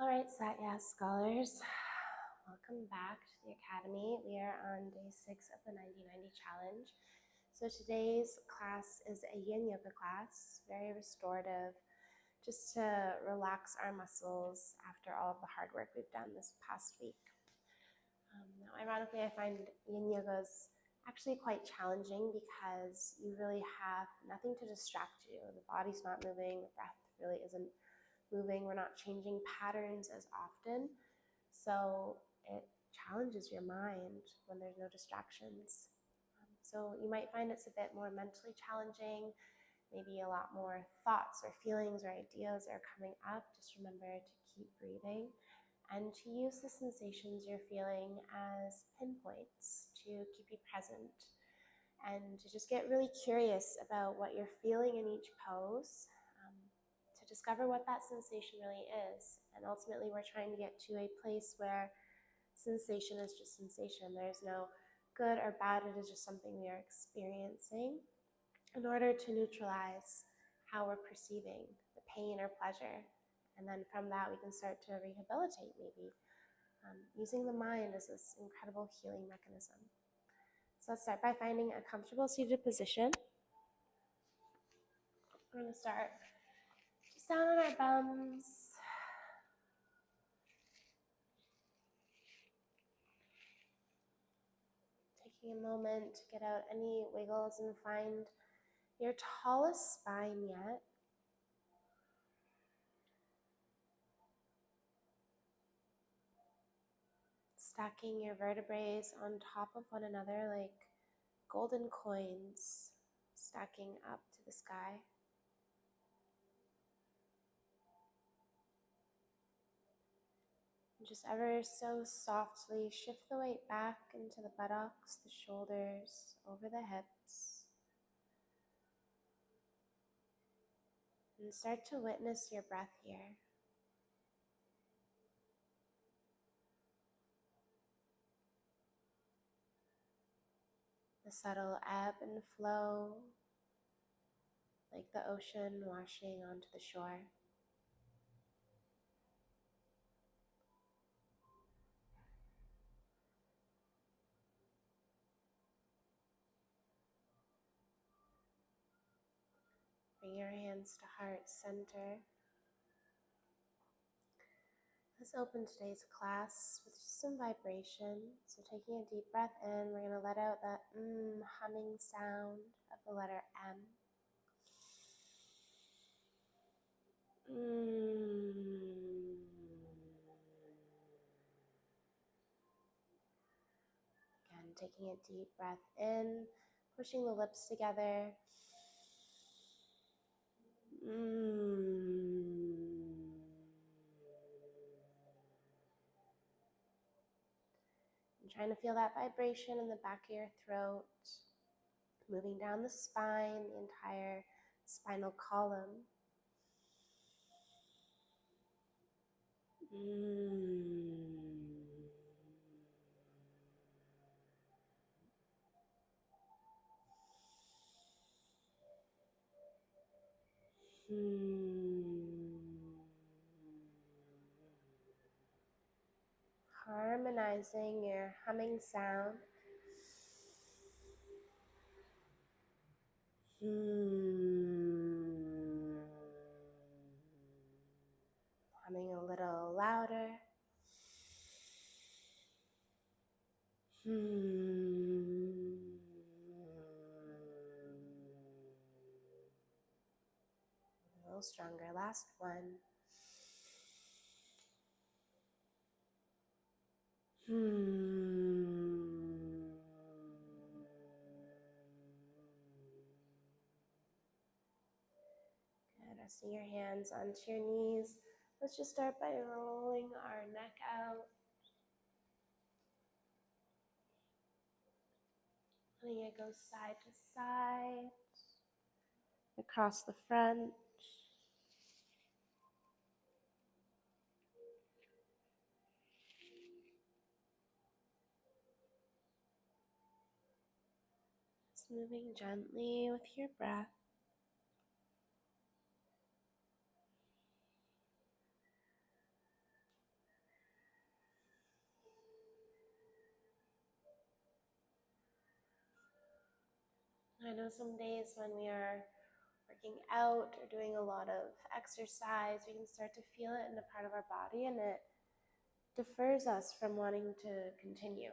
All right, Satya scholars, welcome back to the Academy. We are on day 6 of the 90-90 challenge. So today's class is a Yin Yoga class, very restorative, just to relax our muscles after all of the hard work we've done this past week. Now, ironically, I find Yin Yoga is actually quite challenging because you really have nothing to distract you. The body's not moving, the breath really isn't moving, we're not changing patterns as often, so it challenges your mind when there's no distractions. So you might find it's a bit more mentally challenging, maybe a lot more thoughts or feelings or ideas are coming up. Just remember to keep breathing and to use the sensations you're feeling as pinpoints to keep you present, and to just get really curious about what you're feeling in each pose, to discover what that sensation really is. And ultimately, we're trying to get to a place where sensation is just sensation. There's no good or bad, it is just something we are experiencing in order to neutralize how we're perceiving the pain or pleasure. And then from that, we can start to rehabilitate, maybe, using the mind as this incredible healing mechanism. So let's start by finding a comfortable seated position. We're going to start just down on our bums. Taking a moment to get out any wiggles and find your tallest spine yet. Stacking your vertebrae on top of one another like golden coins stacking up to the sky. And just ever so softly shift the weight back into the buttocks, the shoulders, over the hips. And start to witness your breath here. The subtle ebb and flow, like the ocean washing onto the shore. Bring your hands to heart center. Let's open today's class with just some vibration. So taking a deep breath in, we're going to let out that humming sound of the letter M. Again, taking a deep breath in, pushing the lips together. And trying to feel that vibration in the back of your throat, moving down the spine, the entire spinal column. Harmonizing your humming sound. Humming a little louder. A little stronger. Last one. Good. Resting your hands onto your knees. Let's just start by rolling our neck out. Letting it go side to side, across the front. Just moving gently with your breath. I know some days when we are working out or doing a lot of exercise, we can start to feel it in a part of our body and it defers us from wanting to continue.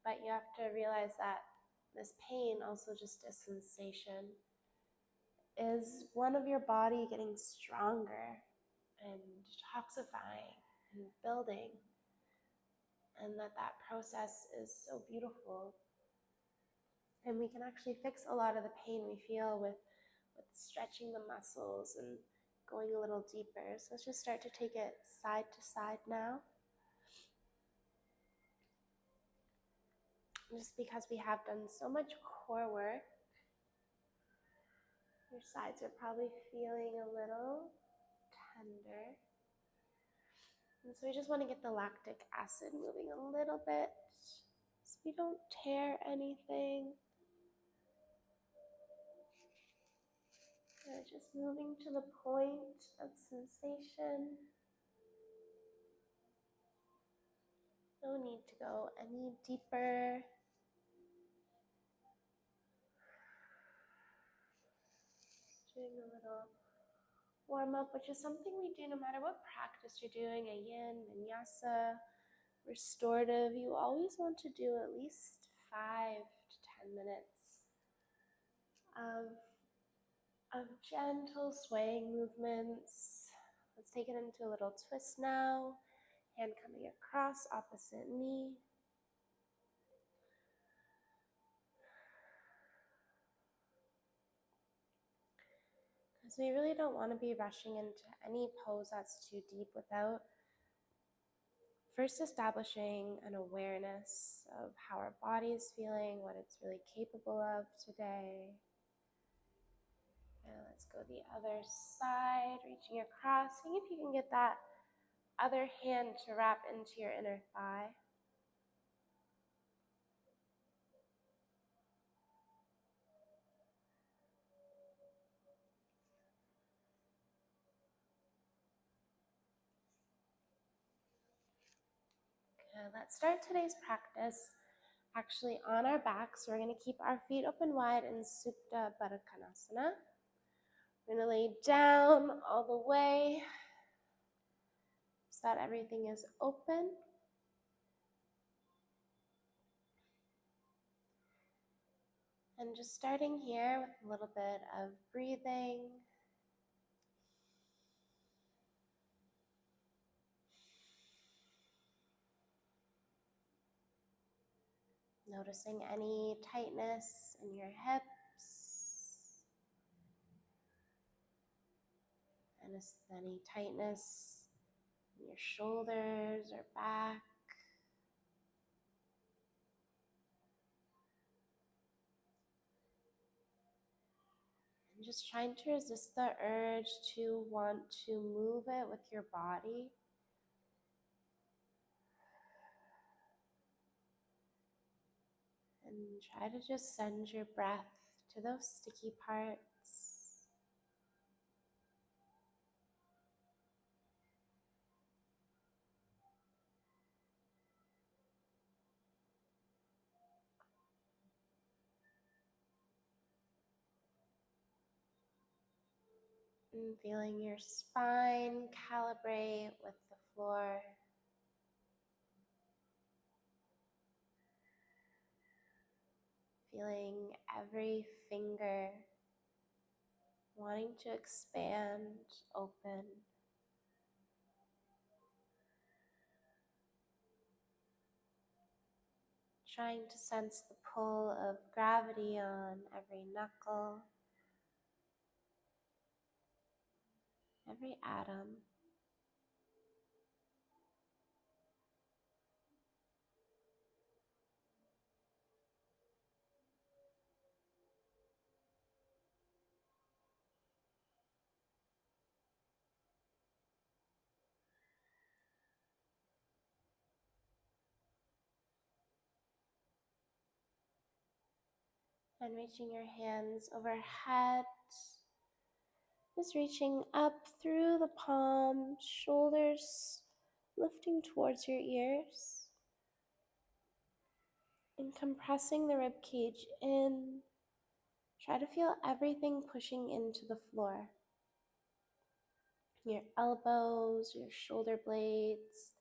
But you have to realize that this pain, also just a sensation, is one of your body getting stronger and detoxifying and building, and that process is so beautiful. And we can actually fix a lot of the pain we feel with stretching the muscles and going a little deeper. So let's just start to take it side to side now. Just because we have done so much core work, your sides are probably feeling a little tender. And so we just want to get the lactic acid moving a little bit so we don't tear anything. Just moving to the point of sensation. No need to go any deeper. Doing a little warm up, which is something we do no matter what practice you're doing, a yin, vinyasa, restorative. You always want to do at least 5 to 10 minutes of gentle swaying movements. Let's take it into a little twist now. Hand coming across, opposite knee. Because we really don't want to be rushing into any pose that's too deep without first establishing an awareness of how our body is feeling, what it's really capable of today. And let's go the other side, reaching across, seeing if you can get that other hand to wrap into your inner thigh. Okay, let's start today's practice actually on our back. So we're going to keep our feet open wide in Supta Baddha Konasana. We're going to lay down all the way so that everything is open. And just starting here with a little bit of breathing. Noticing any tightness in your hips. And any tightness in your shoulders or back. And just trying to resist the urge to want to move it with your body. And try to just send your breath to those sticky parts. And feeling your spine calibrate with the floor. Feeling every finger wanting to expand, open. Trying to sense the pull of gravity on every knuckle, every atom. And reaching your hands overhead, just reaching up through the palms, shoulders lifting towards your ears, and compressing the rib cage in, Try to feel everything pushing into the floor. Your elbows, your shoulder blades,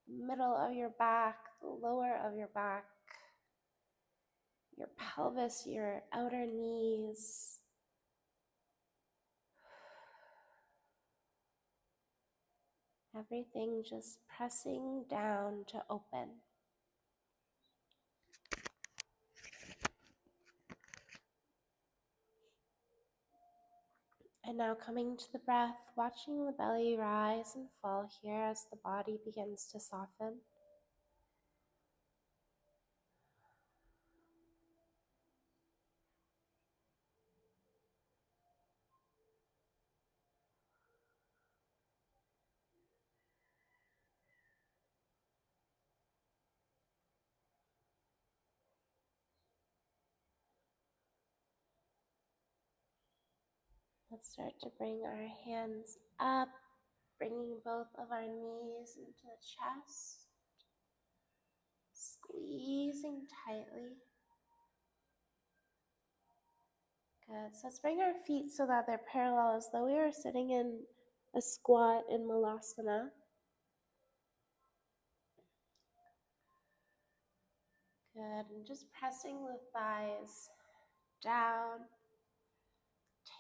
the middle of your back, the lower of your back, your pelvis, your outer knees. Everything just pressing down to open. And now coming to the breath, watching the belly rise and fall here as the body begins to soften. Let's start to bring our hands up, bringing both of our knees into the chest, squeezing tightly. Good. So let's bring our feet so that they're parallel as though we were sitting in a squat in Malasana. Good. And just pressing the thighs down,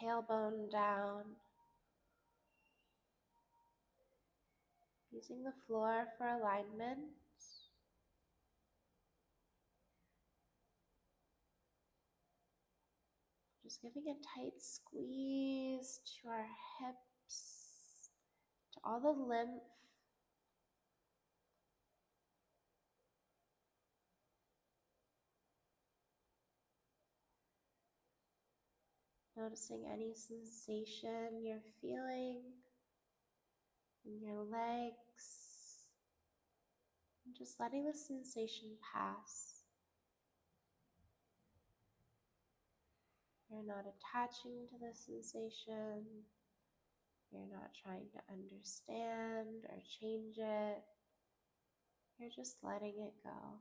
tailbone down. Using the floor for alignment. Just giving a tight squeeze to our hips, to all the lymph. Noticing any sensation you're feeling in your legs. And just letting the sensation pass. You're not attaching to the sensation. You're not trying to understand or change it. You're just letting it go.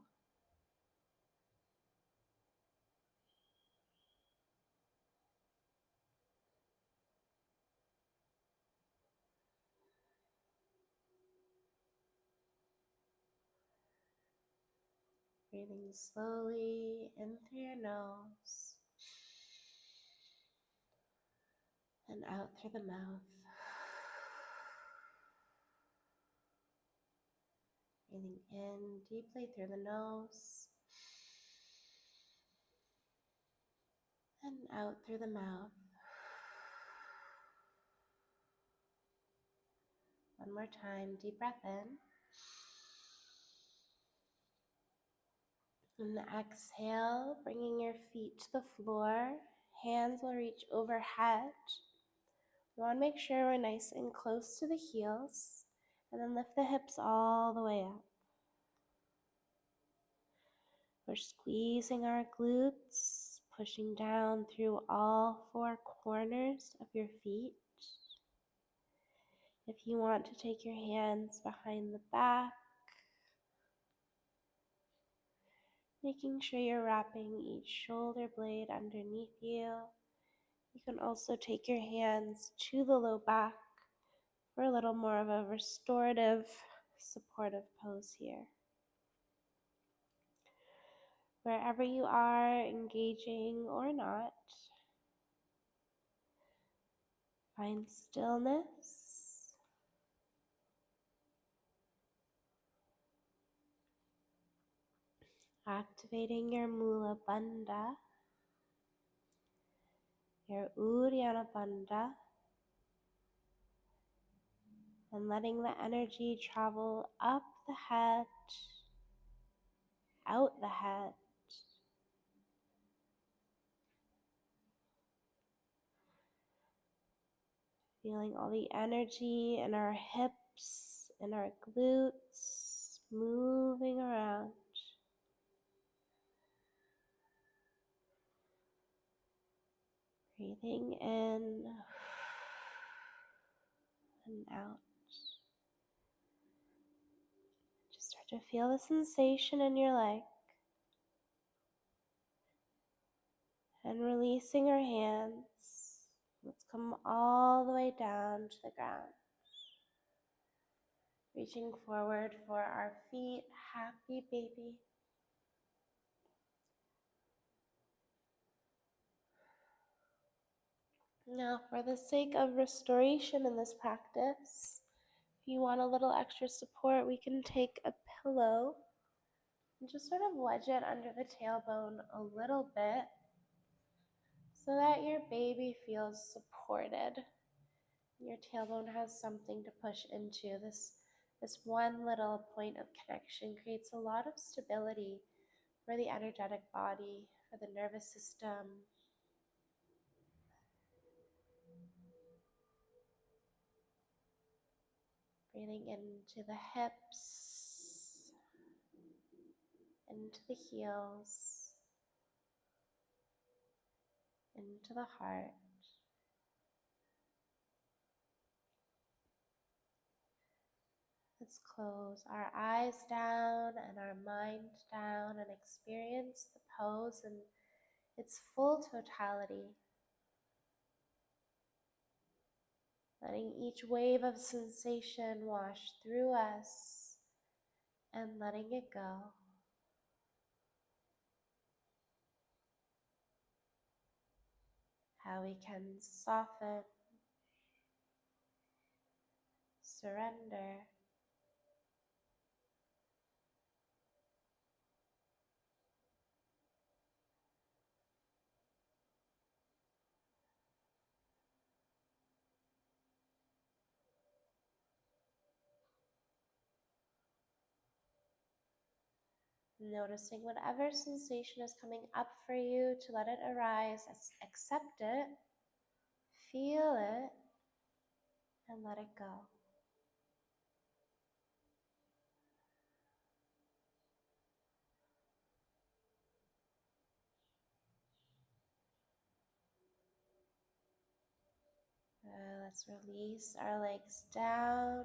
Breathing slowly in through your nose and out through the mouth. Breathing in deeply through the nose and out through the mouth. One more time, deep breath in. And exhale, bringing your feet to the floor. Hands will reach overhead. You want to make sure we're nice and close to the heels. And then lift the hips all the way up. We're squeezing our glutes, pushing down through all four corners of your feet. If you want to take your hands behind the back, making sure you're wrapping each shoulder blade underneath you. You can also take your hands to the low back for a little more of a restorative, supportive pose here. Wherever you are, engaging or not, find stillness. Activating your Mula Bandha, your Uddiyana Bandha, and letting the energy travel up the head, out the head. Feeling all the energy in our hips and our glutes moving around. Breathing in and out. Just start to feel the sensation in your leg. And releasing our hands, let's come all the way down to the ground. Reaching forward for our feet, happy baby. Now, for the sake of restoration in this practice, if you want a little extra support, we can take a pillow and just sort of wedge it under the tailbone a little bit so that your baby feels supported. Your tailbone has something to push into. This one little point of connection creates a lot of stability for the energetic body, for the nervous system. Breathing into the hips, into the heels, into the heart. Let's close our eyes down and our mind down and experience the pose in its full totality. Letting each wave of sensation wash through us and letting it go. How we can soften, surrender, noticing whatever sensation is coming up for you to let it arise, accept it, feel it, and let it go. Let's release our legs down,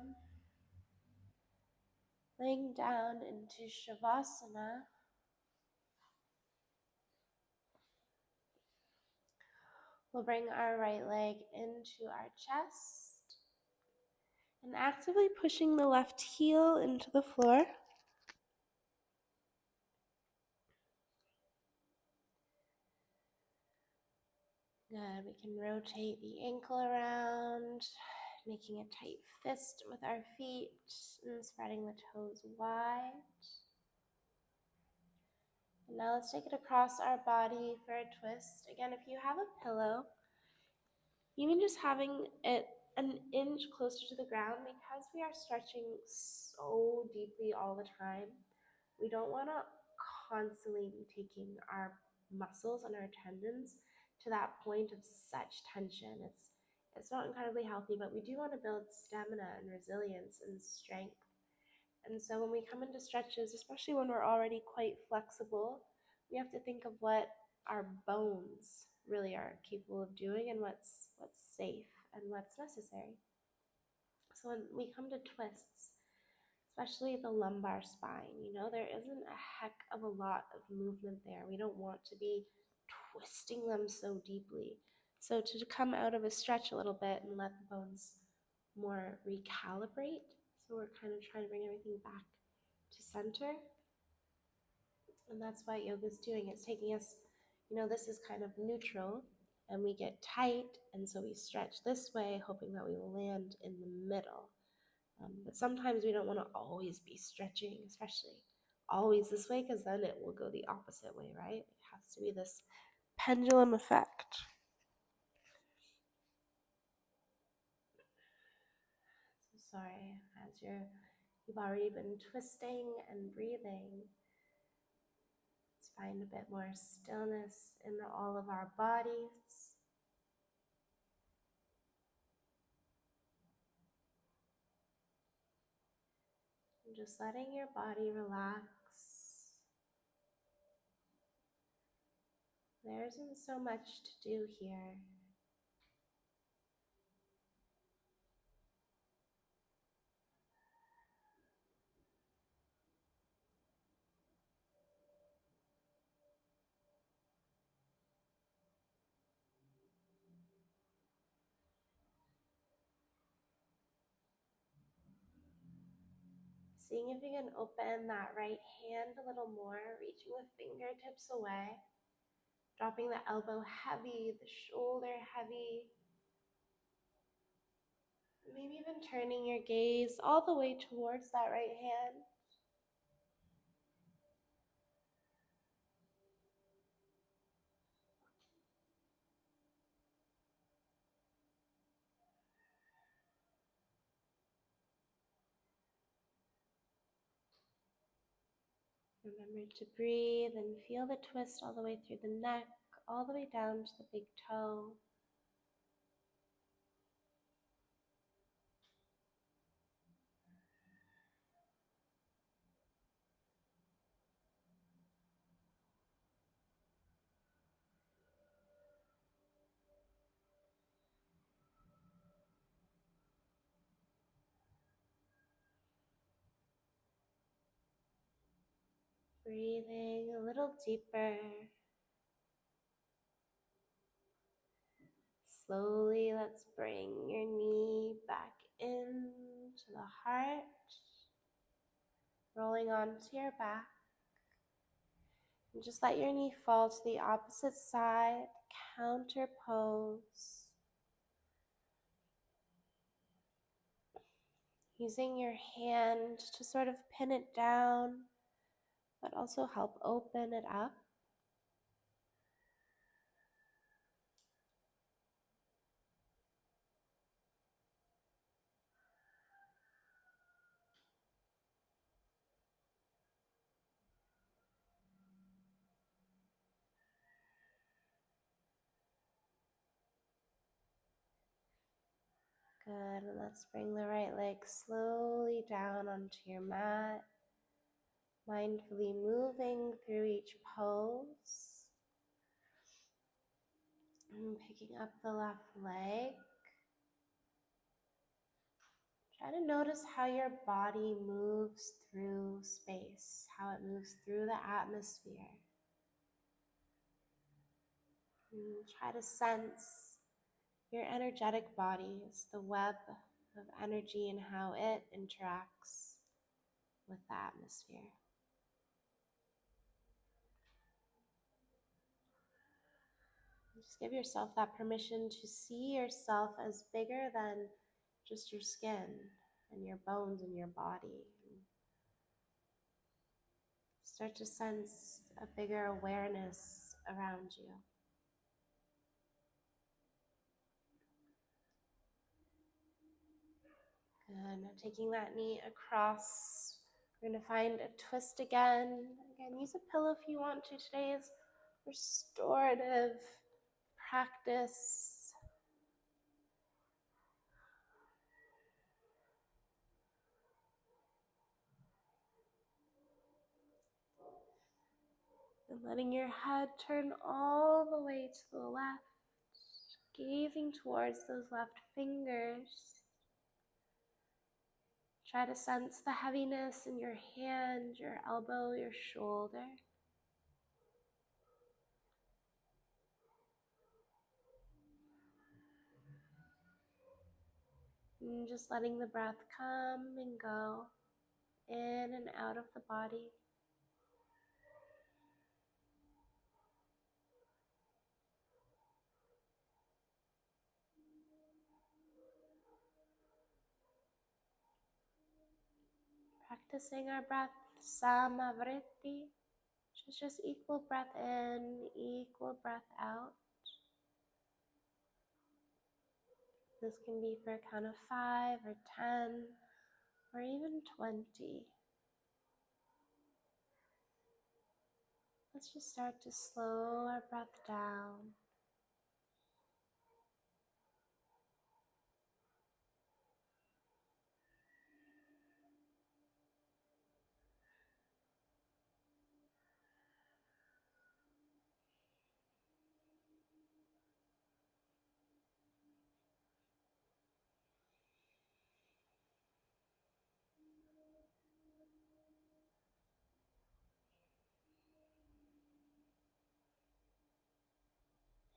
laying down into shavasana. We'll bring our right leg into our chest and actively pushing the left heel into the floor. Good. We can rotate the ankle around, making a tight fist with our feet and spreading the toes wide. And now let's take it across our body for a twist. Again, if you have a pillow, even just having it an inch closer to the ground, because we are stretching so deeply all the time, we don't want to constantly be taking our muscles and our tendons to that point of such tension. It's not incredibly healthy, but we do want to build stamina and resilience and strength. And so when we come into stretches, especially when we're already quite flexible, we have to think of what our bones really are capable of doing and what's safe and what's necessary. So when we come to twists, especially the lumbar spine, there isn't a heck of a lot of movement there. We don't want to be twisting them so deeply. So to come out of a stretch a little bit and let the bones more recalibrate. So we're kind of trying to bring everything back to center. And that's what yoga's doing. It's taking us, this is kind of neutral and we get tight. And so we stretch this way, hoping that we will land in the middle. But sometimes we don't want to always be stretching, especially always this way, because then it will go the opposite way, right? It has to be this pendulum effect. So sorry, as you've already been twisting and breathing, let's find a bit more stillness in all of our bodies. And just letting your body relax. There isn't so much to do here. Seeing if you can open that right hand a little more, reaching the fingertips away, dropping the elbow heavy, the shoulder heavy. Maybe even turning your gaze all the way towards that right hand. Remember to breathe and feel the twist all the way through the neck, all the way down to the big toe. Breathing a little deeper. Slowly, let's bring your knee back into the heart, rolling onto your back. And just let your knee fall to the opposite side, counter pose. Using your hand to sort of pin it down, but also help open it up. Good, and let's bring the right leg slowly down onto your mat, mindfully moving through each pose. And picking up the left leg. Try to notice how your body moves through space, how it moves through the atmosphere. And try to sense your energetic body as the web of energy and how it interacts with the atmosphere. Just give yourself that permission to see yourself as bigger than just your skin and your bones and your body. Start to sense a bigger awareness around you. Good. Now taking that knee across, we're going to find a twist again. Again, use a pillow if you want to. Today's restorative practice. And letting your head turn all the way to the left, gazing towards those left fingers. Try to sense the heaviness in your hand, your elbow, your shoulder. And just letting the breath come and go in and out of the body. Practicing our breath, samavriti, which is just equal breath in, equal breath out. This can be for a count of 5 or 10 or even 20. Let's just start to slow our breath down.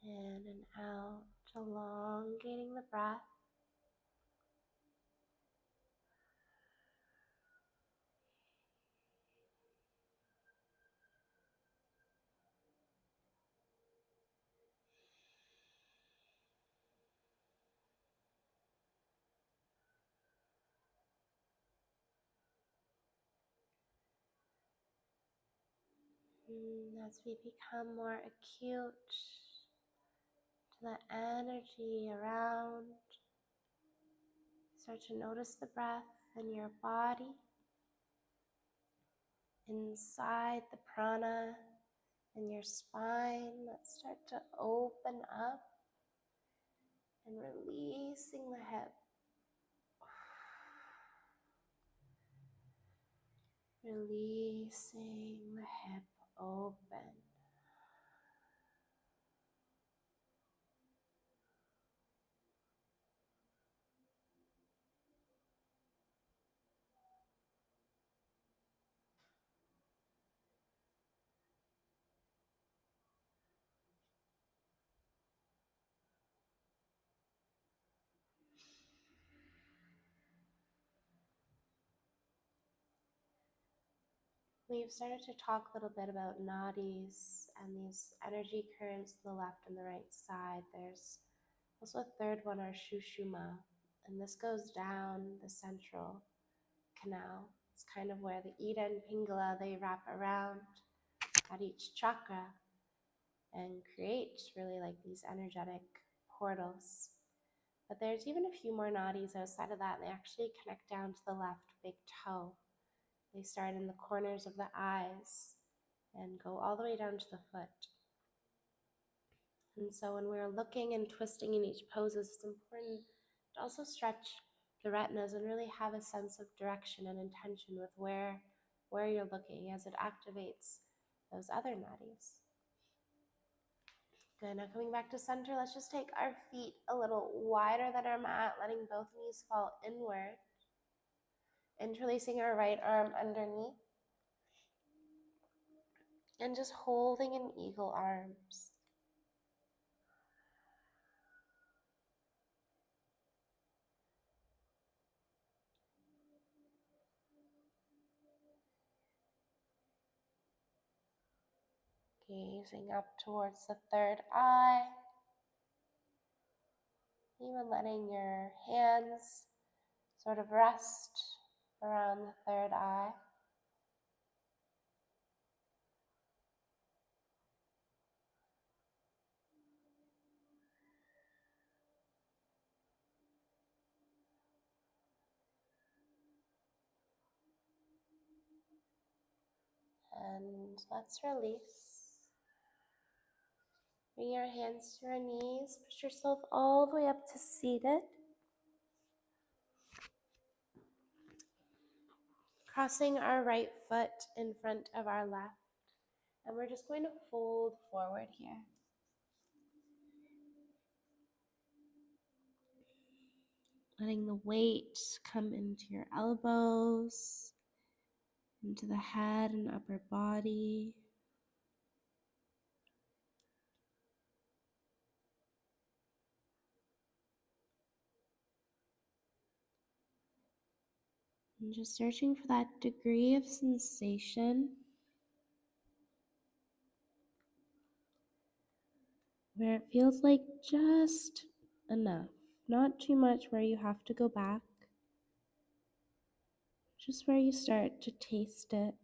In and out, elongating the breath. As we become more acute to the energy around, start to notice the breath in your body, inside the prana in your spine. Let's start to open up and releasing the hip. Releasing the hip open. We've started to talk a little bit about nadis and these energy currents to the left and the right side. There's also a third one, our shushuma, and this goes down the central canal. It's kind of where the Ida and Pingala, they wrap around at each chakra and create really like these energetic portals. But there's even a few more nadis outside of that, and they actually connect down to the left big toe. They start in the corners of the eyes and go all the way down to the foot. And so when we're looking and twisting in each pose, it's important to also stretch the retinas and really have a sense of direction and intention with where you're looking as it activates those other nadis. Good, now coming back to center, let's just take our feet a little wider than our mat, letting both knees fall inward. Interlacing our right arm underneath. And just holding in eagle arms. Gazing up towards the third eye. Even letting your hands sort of rest around the third eye. And let's release. Bring your hands to your knees. Push yourself all the way up to seated. Crossing our right foot in front of our left. And we're just going to fold forward here. Letting the weight come into your elbows, into the head and upper body. And just searching for that degree of sensation where it feels like just enough. Not too much where you have to go back. Just where you start to taste it.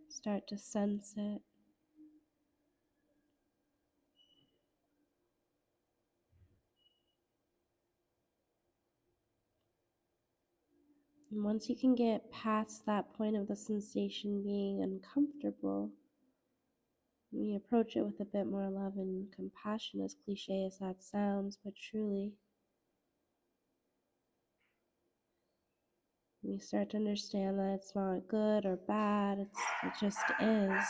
Start to sense it. And once you can get past that point of the sensation being uncomfortable, we approach it with a bit more love and compassion, as cliche as that sounds, but truly, we start to understand that it's not good or bad, it just is.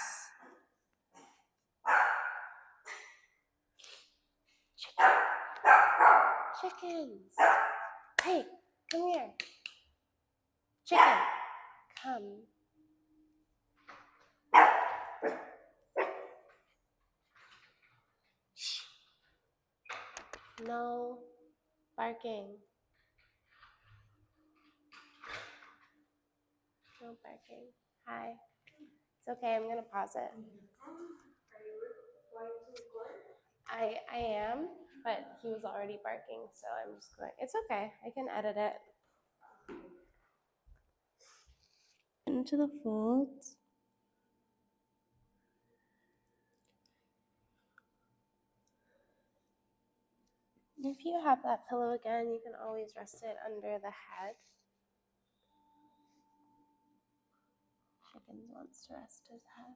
Chickens! Hey, come here. Chicken, come. Shh. No barking. No barking. Hi. It's okay, I'm gonna pause it. Are you going to record? I am, but he was already barking, so I'm just going. It's okay, I can edit it. Into the folds. you have that pillow again, you can always rest it under the head. Chickens wants to rest his head.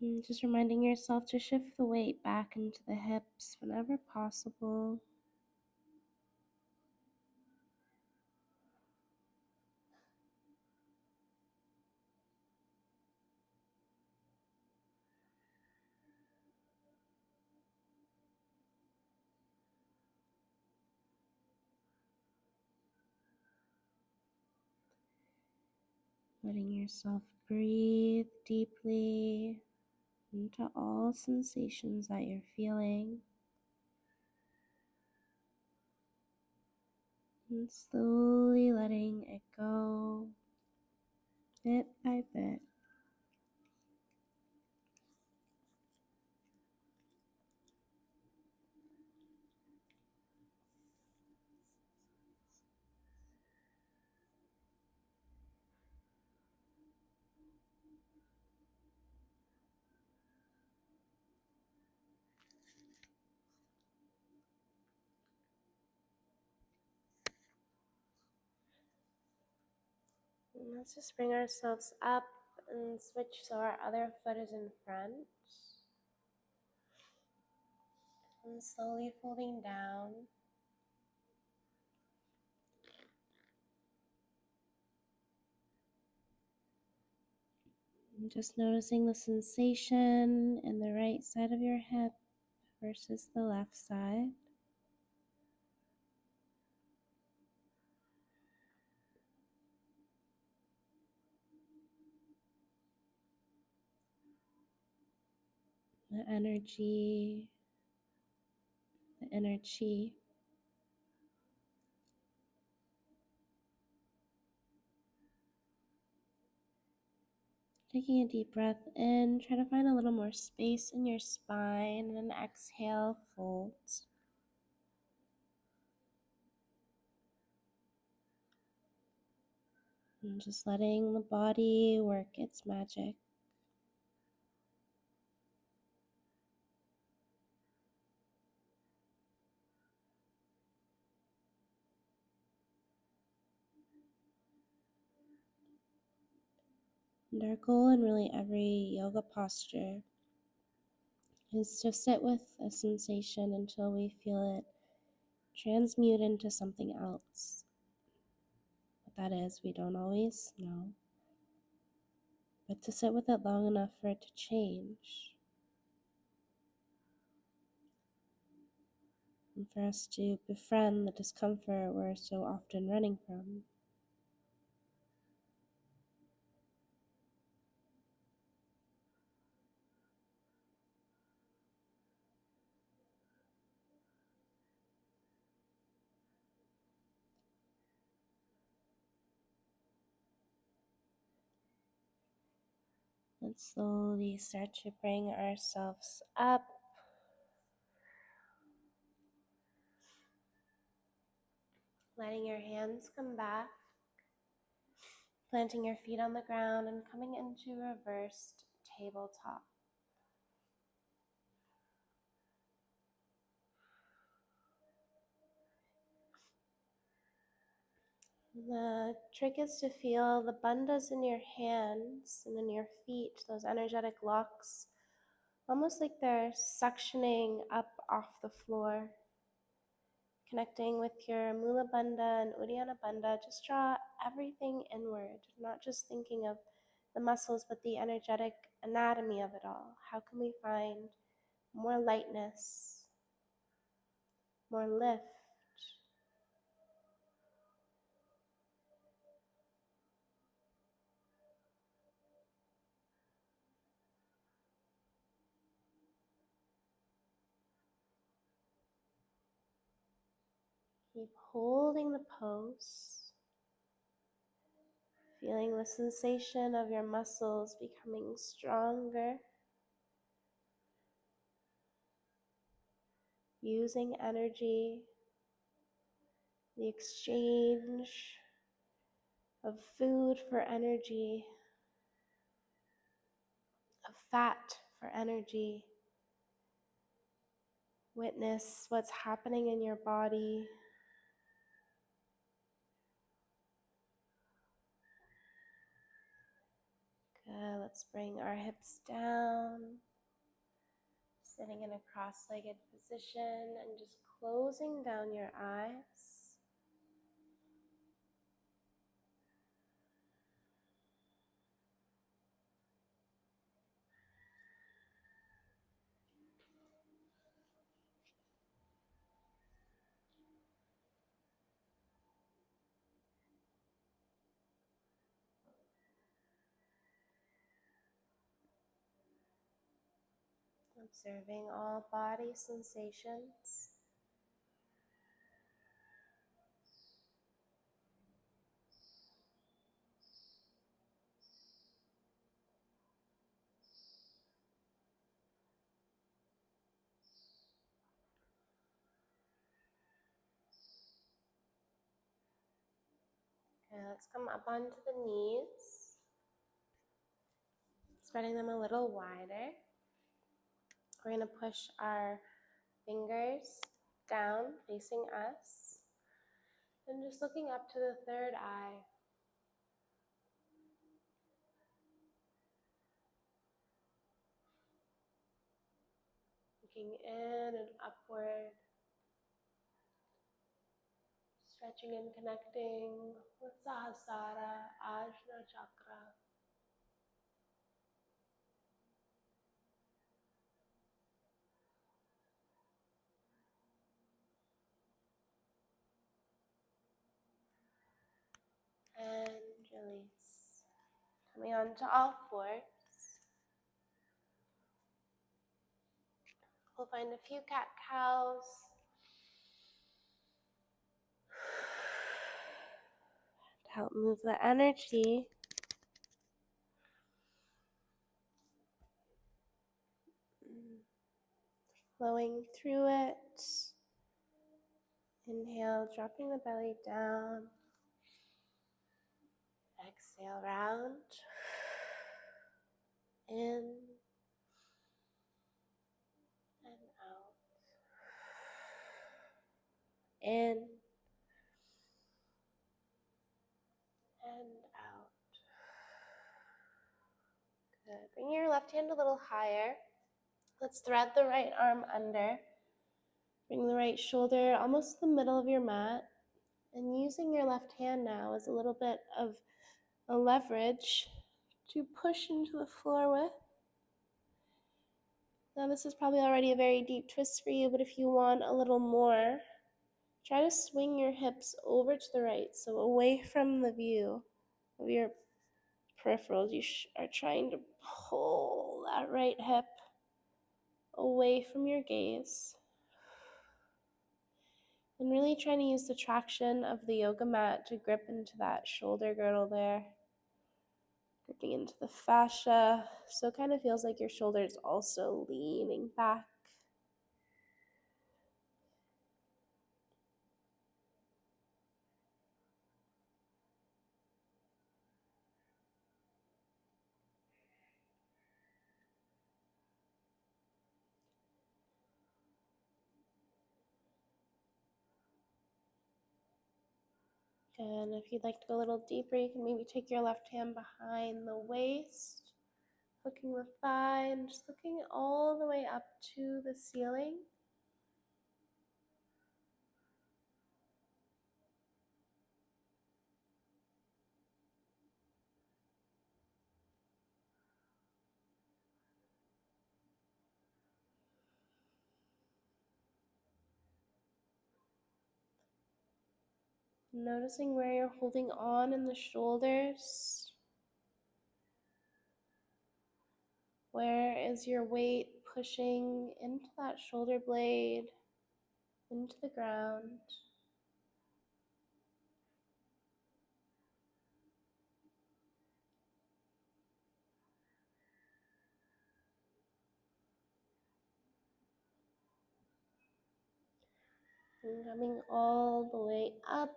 And just reminding yourself to shift the weight back into the hips whenever possible. Letting yourself breathe deeply into all sensations that you're feeling. And slowly letting it go bit by bit. And let's just bring ourselves up and switch so our other foot is in front. And slowly folding down. And just noticing the sensation in the right side of your hip versus the left side. The energy, the inner chi. Taking a deep breath in, try to find a little more space in your spine, and exhale, fold. And just letting the body work its magic. And our goal in really every yoga posture is to sit with a sensation until we feel it transmute into something else. What that is, we don't always know, but to sit with it long enough for it to change, and for us to befriend the discomfort we're so often running from. Let's slowly start to bring ourselves up. Letting your hands come back. Planting your feet on the ground and coming into reversed tabletop. The trick is to feel the bandhas in your hands and in your feet, those energetic locks, almost like they're suctioning up off the floor. Connecting with your Mula Bandha and Uddiyana Bandha, just draw everything inward, not just thinking of the muscles, but the energetic anatomy of it all. How can we find more lightness, more lift? Keep holding the pose, feeling the sensation of your muscles becoming stronger, using energy, the exchange of food for energy. of fat for energy. Witness what's happening in your body. Good. Let's bring our hips down. Sitting in a cross-legged position and just closing down your eyes. Observing all body sensations. Okay, let's come up onto the knees, spreading them a little wider. We're going to push our fingers down, facing us, and just looking up to the third eye. Looking in and upward, stretching and connecting with Sahasrara, Ajna Chakra. And release. Coming on to all fours. We'll find a few cat-cows. To help move the energy. Flowing through it. Inhale, dropping the belly down. Exhale, round. In and out. In and out. Good. Bring your left hand a little higher. Let's thread the right arm under. Bring the right shoulder almost to the middle of your mat. And using your left hand now as a little bit of a leverage to push into the floor with. Now this is probably already a very deep twist for you, but if you want a little more, try to swing your hips over to the right, so away from the view of your peripherals. You are trying to pull that right hip away from your gaze. And really trying to use the traction of the yoga mat to grip into that shoulder girdle there. Gripping into the fascia, so it kind of feels like your shoulder is also leaning back. And if you'd like to go a little deeper, you can maybe take your left hand behind the waist, hooking the thigh, and just looking all the way up to the ceiling. Noticing where you're holding on in the shoulders. Where is your weight pushing into that shoulder blade, into the ground? And coming all the way up.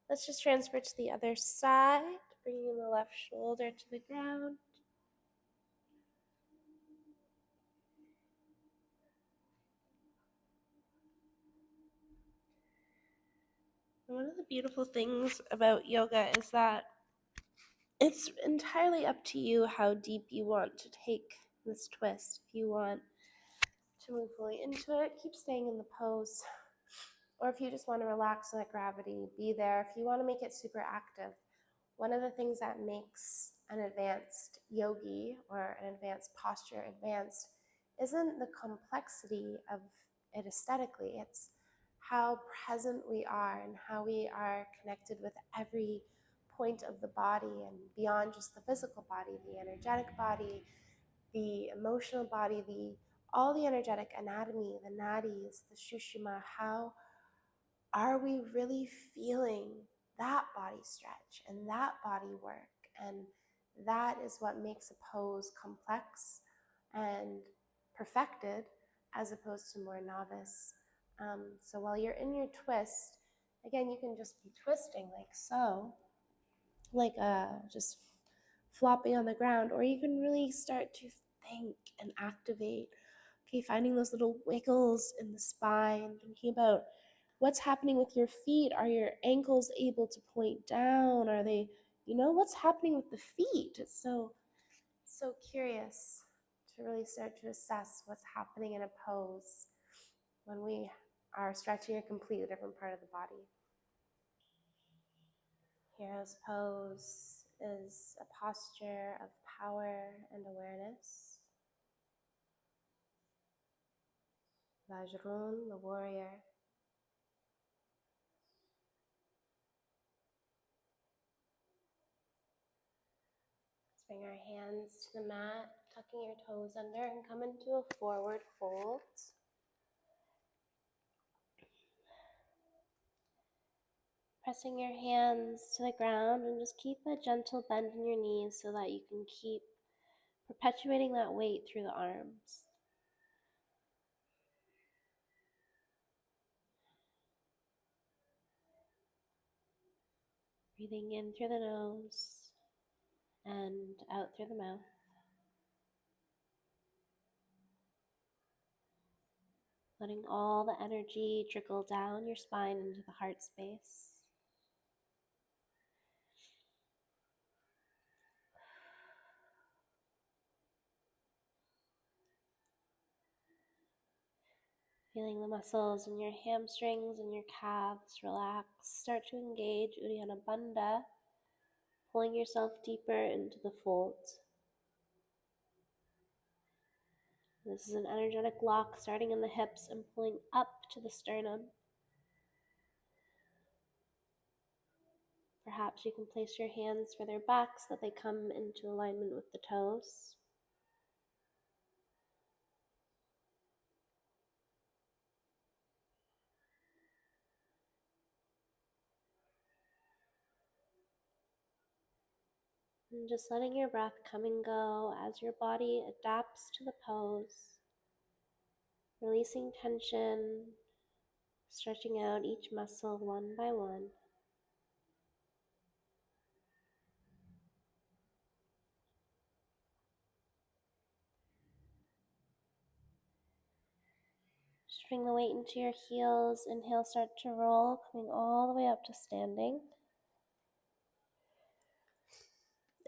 Let's just transfer to the other side, bringing the left shoulder to the ground. And one of the beautiful things about yoga is that it's entirely up to you how deep you want to take this twist. If you want to move fully into it, keep staying in the pose. Or if you just want to relax and let gravity be there, if you want to make it super active, one of the things that makes an advanced yogi or an advanced posture advanced isn't the complexity of it aesthetically, it's how present we are and how we are connected with every point of the body and beyond just the physical body, the energetic body, the emotional body, the all the energetic anatomy, the nadis, the shushuma. How are we really feeling that body stretch and that body work? And that is what makes a pose complex and perfected as opposed to more novice. So while you're in your twist, again, you can just be twisting like so, like just flopping on the ground, or you can really start to think and activate. Okay, finding those little wiggles in the spine, thinking about what's happening with your feet. Are your ankles able to point down? Are they, what's happening with the feet? It's so curious to really start to assess what's happening in a pose when we are stretching a completely different part of the body. Hero's pose is a posture of power and awareness. Vajrun, the warrior. Let's bring our hands to the mat, tucking your toes under, and come into a forward fold. Pressing your hands to the ground, and just keep a gentle bend in your knees so that you can keep perpetuating that weight through the arms. Breathing in through the nose and out through the mouth. Letting all the energy trickle down your spine into the heart space. Feeling the muscles in your hamstrings and your calves relax. Start to engage Uddiyana Bandha, pulling yourself deeper into the folds. This is an energetic lock starting in the hips and pulling up to the sternum. Perhaps you can place your hands further back so that they come into alignment with the toes. And just letting your breath come and go as your body adapts to the pose. Releasing tension, stretching out each muscle one by one. Just bring the weight into your heels. Inhale, start to roll, coming all the way up to standing.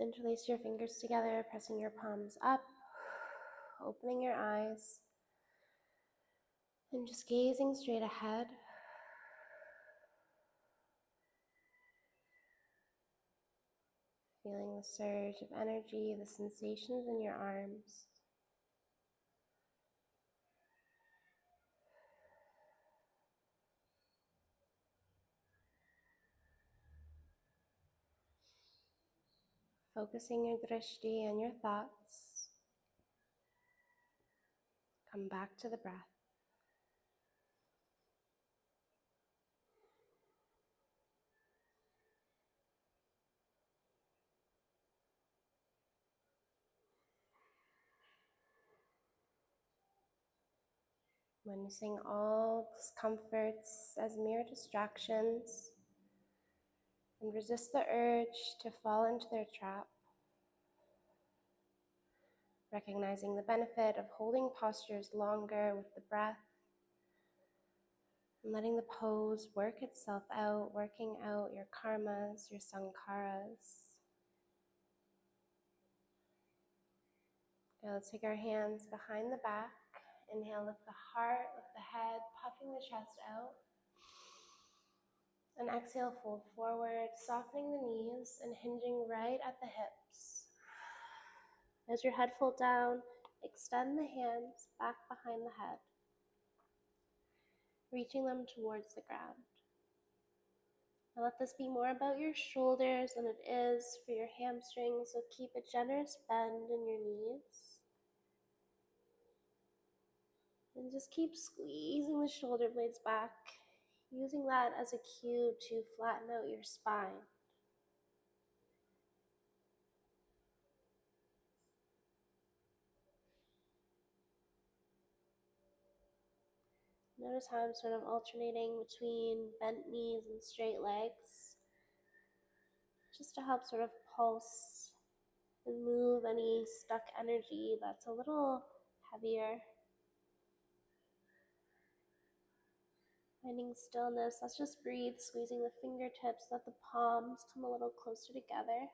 Interlace your fingers together, pressing your palms up, opening your eyes, and just gazing straight ahead. Feeling the surge of energy, the sensations in your arms. Focusing your drishti and your thoughts. Come back to the breath. Witnessing all discomforts as mere distractions, and resist the urge to fall into their trap. Recognizing the benefit of holding postures longer with the breath, And letting the pose work itself out, working out your karmas, your sankharas. Now let's take our hands behind the back. Inhale, lift the heart, lift the head, puffing the chest out. And exhale, fold forward, softening the knees and hinging right at the hips. As your head folds down, extend the hands back behind the head, reaching them towards the ground. Now let this be more about your shoulders than it is for your hamstrings, so keep a generous bend in your knees. And just keep squeezing the shoulder blades back, using that as a cue to flatten out your spine. Notice how I'm sort of alternating between bent knees and straight legs, just to help sort of pulse and move any stuck energy that's a little heavier. Finding stillness, let's just breathe, squeezing the fingertips, let the palms come a little closer together.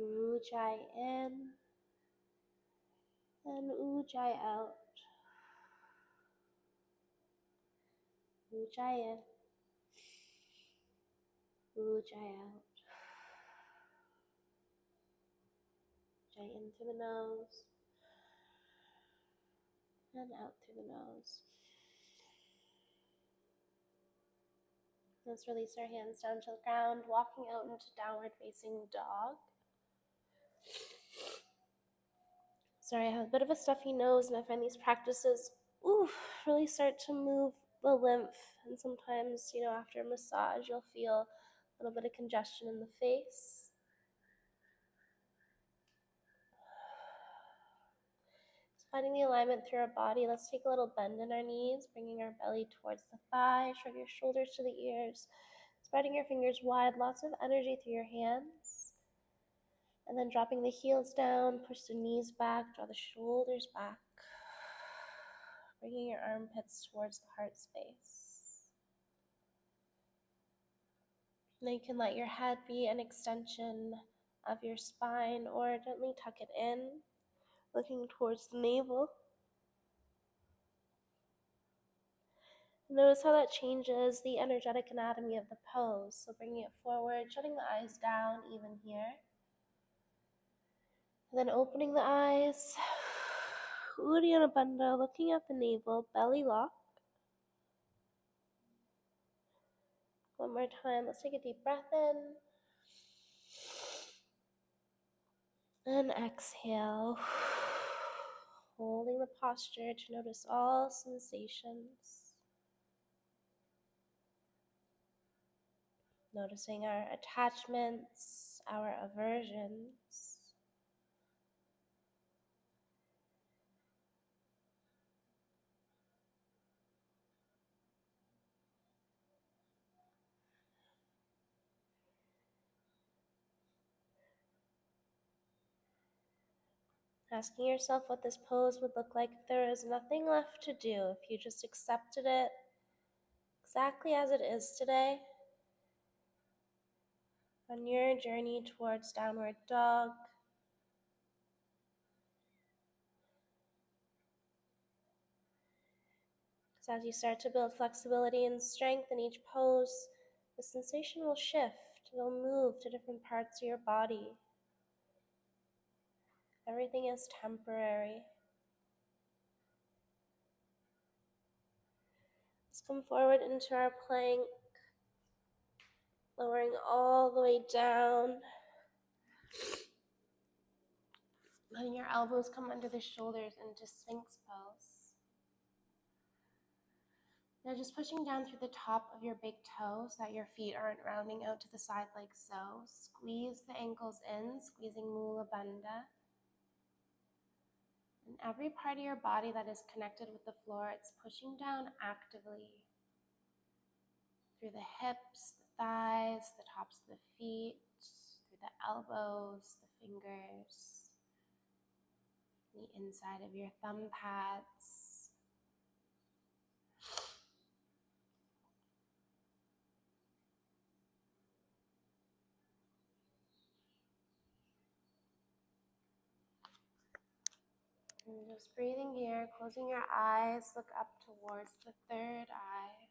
Ujjayi in and Ujjayi out. Ujjayi in, Ujjayi out. Ujjayi in through the nose and out through the nose. Let's release our hands down to the ground, walking out into downward facing dog. Sorry, I have a bit of a stuffy nose, and I find these practices really start to move the lymph. And sometimes, after a massage, you'll feel a little bit of congestion in the face. So finding the alignment through our body, let's take a little bend in our knees, bringing our belly towards the thigh, shrug your shoulders to the ears, spreading your fingers wide, lots of energy through your hands. And then dropping the heels down, push the knees back, draw the shoulders back, bringing your armpits towards the heart space. Now you can let your head be an extension of your spine or gently tuck it in, looking towards the navel. Notice how that changes the energetic anatomy of the pose. So bringing it forward, shutting the eyes down even here. And then opening the eyes, Uddiyana Bandha, looking at the navel, belly lock. One more time, let's take a deep breath in. And exhale. Holding the posture to notice all sensations. Noticing our attachments, our aversions. Asking yourself what this pose would look like if there is nothing left to do, if you just accepted it exactly as it is today on your journey towards downward dog. Because as you start to build flexibility and strength in each pose, the sensation will shift. It'll move to different parts of your body. Everything is temporary. Let's come forward into our plank, lowering all the way down. Letting your elbows come under the shoulders into Sphinx pose. Now just pushing down through the top of your big toe so that your feet aren't rounding out to the side like so. Squeeze the ankles in, squeezing Mula Bandha. And every part of your body that is connected with the floor, it's pushing down actively. through the hips, the thighs, the tops of the feet, through the elbows, the fingers, the inside of your thumb pads. And just breathing here, closing your eyes, look up towards the third eye.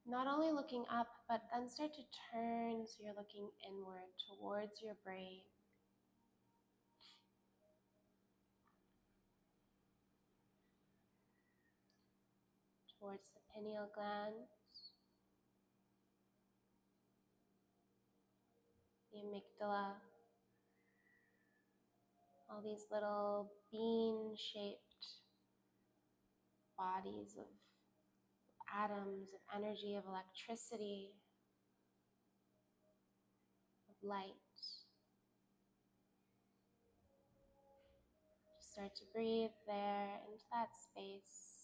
Not only looking up, but then start to turn so you're looking inward towards your brain. Towards the pineal gland, the amygdala, all these little bean-shaped bodies of atoms, of energy, of electricity, of light. Just start to breathe there into that space.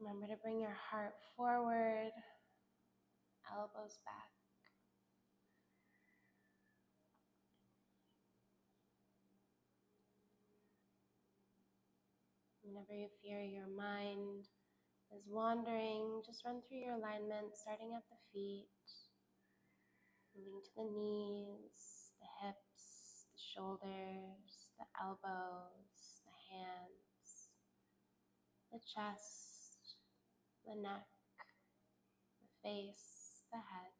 Remember to bring your heart forward, elbows back. Whenever you fear your mind is wandering, just run through your alignment, starting at the feet, moving to the knees, the hips, the shoulders, the elbows, the hands, the chest, the neck, the face, the head.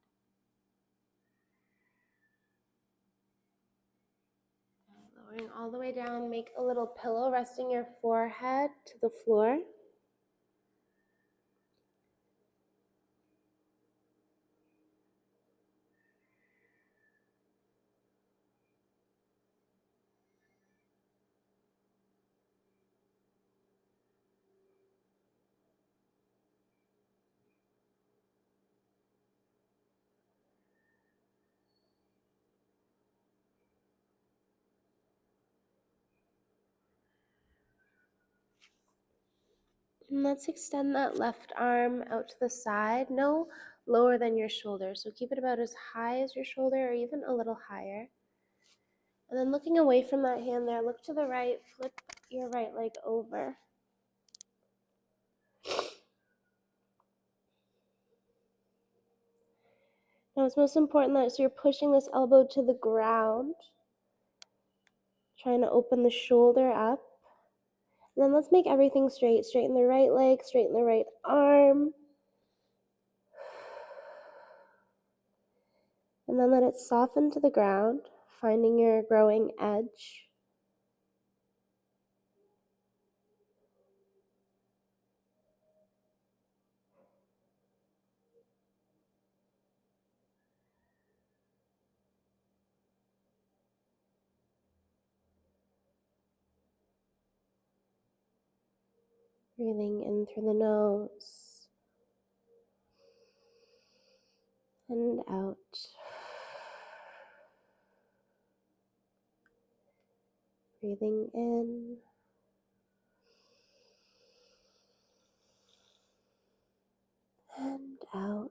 Lowering all the way down, make a little pillow resting your forehead to the floor. And let's extend that left arm out to the side, no lower than your shoulder. So keep it about as high as your shoulder or even a little higher. And then looking away from that hand there, look to the right, flip your right leg over. Now it's most important that you're pushing this elbow to the ground, trying to open the shoulder up. And then let's make everything straight. Straighten the right leg, straighten the right arm. And then let it soften to the ground, finding your growing edge. Breathing in through the nose and out. Breathing in and out.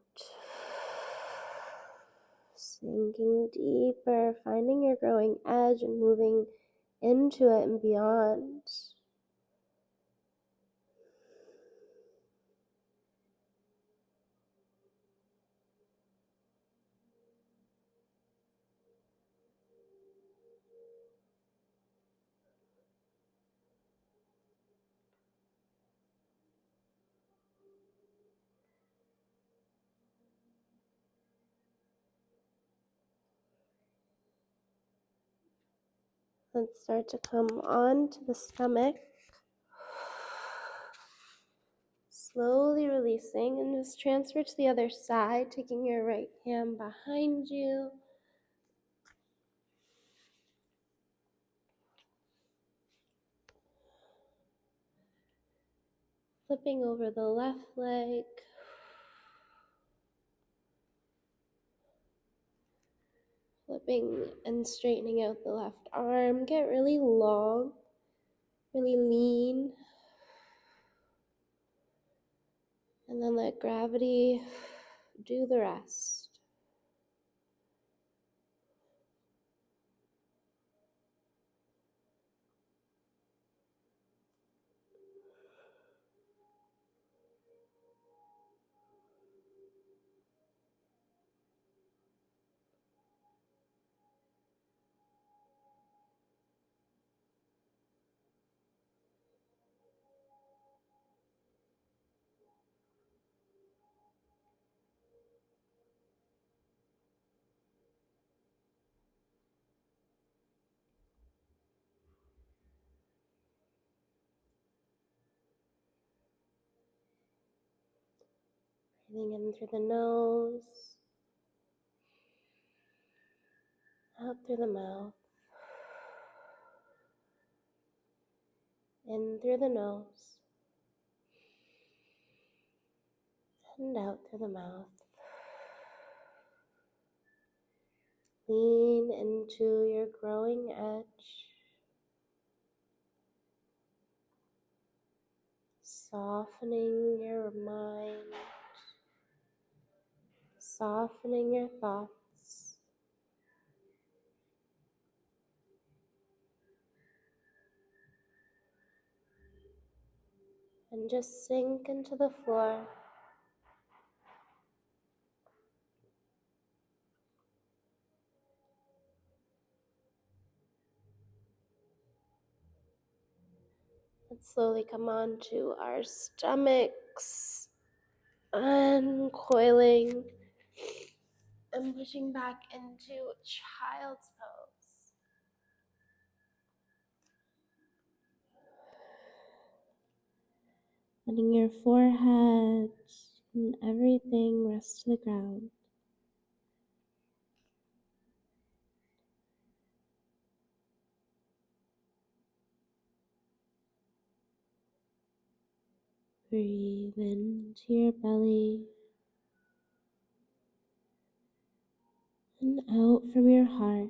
Sinking deeper, finding your growing edge and moving into it and beyond. Let's start to come on to the stomach. Slowly releasing and just transfer to the other side, taking your right hand behind you. Flipping over the left leg. Flipping and straightening out the left arm. Get really long, really lean. And then let gravity do the rest. Breathing in through the nose, out through the mouth, in through the nose, and out through the mouth. Lean into your growing edge, softening your mind, softening your thoughts. And just sink into the floor. Let's slowly come onto our stomachs, uncoiling and pushing back into child's pose. Letting your forehead and everything rest to the ground. Breathe into your belly and out from your heart.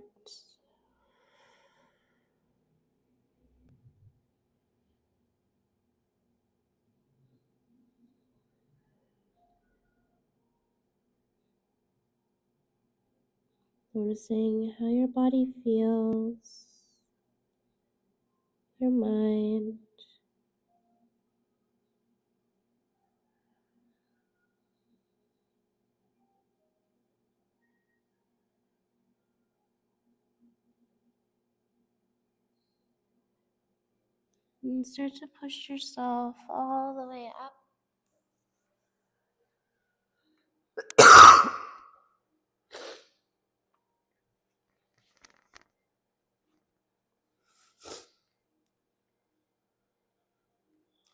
Noticing how your body feels, your mind. And start to push yourself all the way up.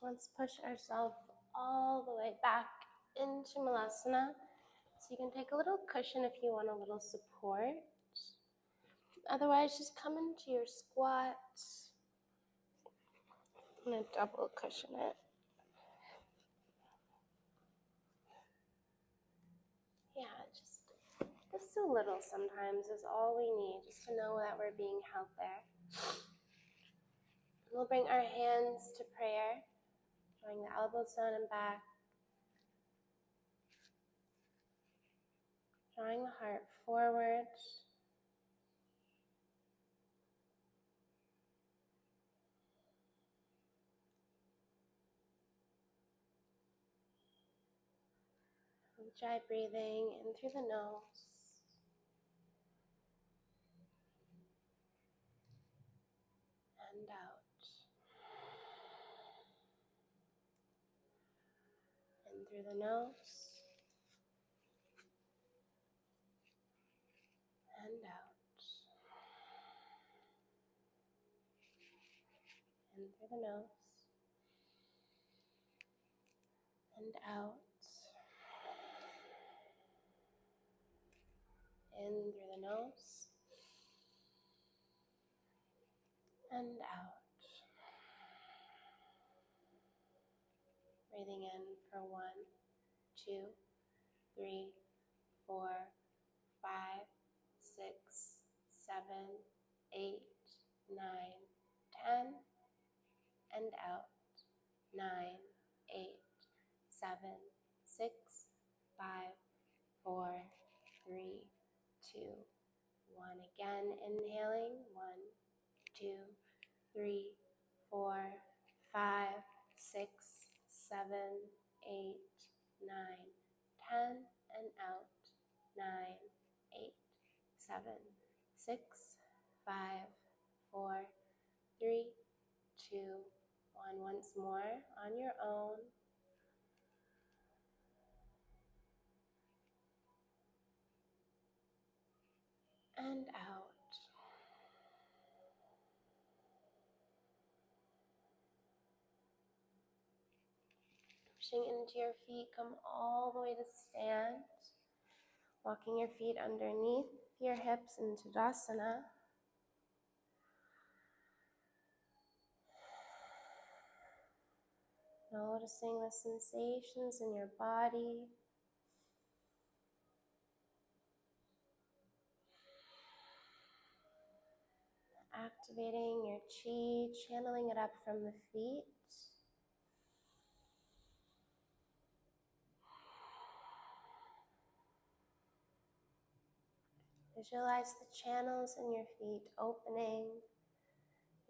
Let's push ourselves all the way back into Malasana. So you can take a little cushion if you want a little support. Otherwise, just come into your squat. I'm going to double cushion it. Yeah, just a little sometimes is all we need, just to know that we're being held there. We'll bring our hands to prayer, drawing the elbows down and back, drawing the heart forward. Try breathing in through the nose and out. In through the nose and out. In through the nose and out. In through the nose and out. Breathing in for 1, 2, 3, 4, 5, 6, 7, 8, 9, 10, and out. 9, 8, 7, 6, 5, 4, 3, 2, 1. Again, inhaling. 1, 2, 3, 4, 5, 6, 7, 8, 9, 10, and out. 9, 8, 7, 6, 5, 4, 3, 2, 1. Once more on your own. And out. Pushing into your feet, come all the way to stand. Walking your feet underneath your hips into Tadasana. Noticing the sensations in your body. Activating your chi, channeling it up from the feet. Visualize the channels in your feet opening,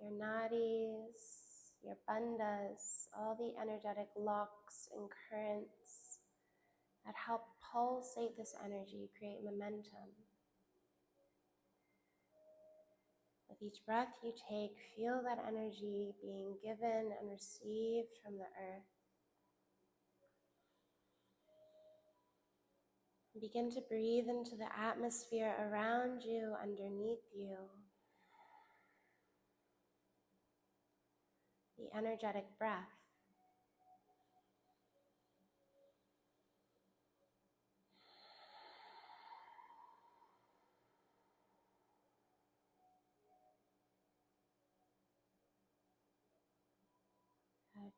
your nadis, your bandhas, all the energetic locks and currents that help pulsate this energy, create momentum. With each breath you take, feel that energy being given and received from the earth. Begin to breathe into the atmosphere around you, underneath you. The energetic breath.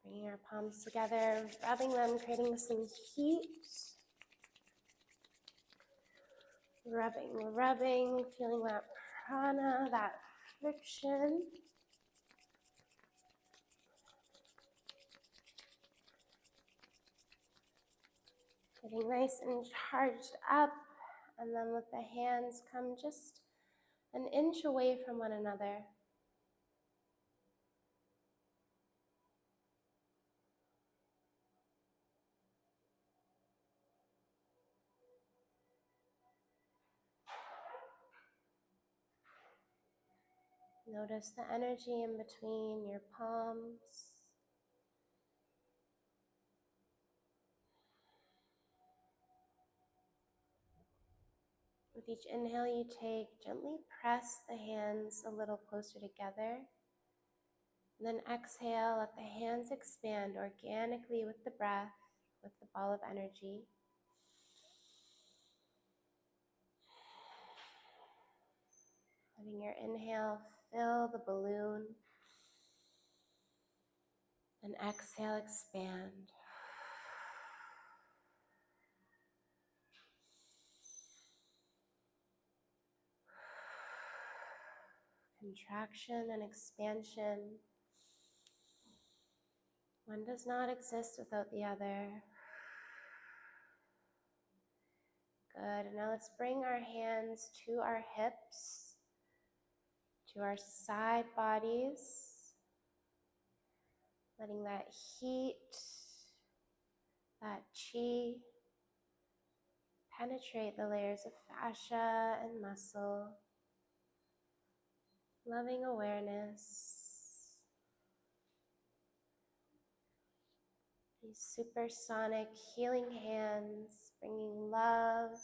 Bringing our palms together, rubbing them, creating some heat. Rubbing, feeling that prana, that friction. Getting nice and charged up, and then let the hands come just an inch away from one another. Notice the energy in between your palms. With each inhale you take, gently press the hands a little closer together. And then exhale, let the hands expand organically with the breath, with the ball of energy. Letting your inhale fill the balloon. And exhale, expand. Contraction and expansion. One does not exist without the other. Good. Now let's bring our hands to our hips, to our side bodies, letting that heat, that chi penetrate the layers of fascia and muscle. Loving awareness. These supersonic healing hands, bringing love,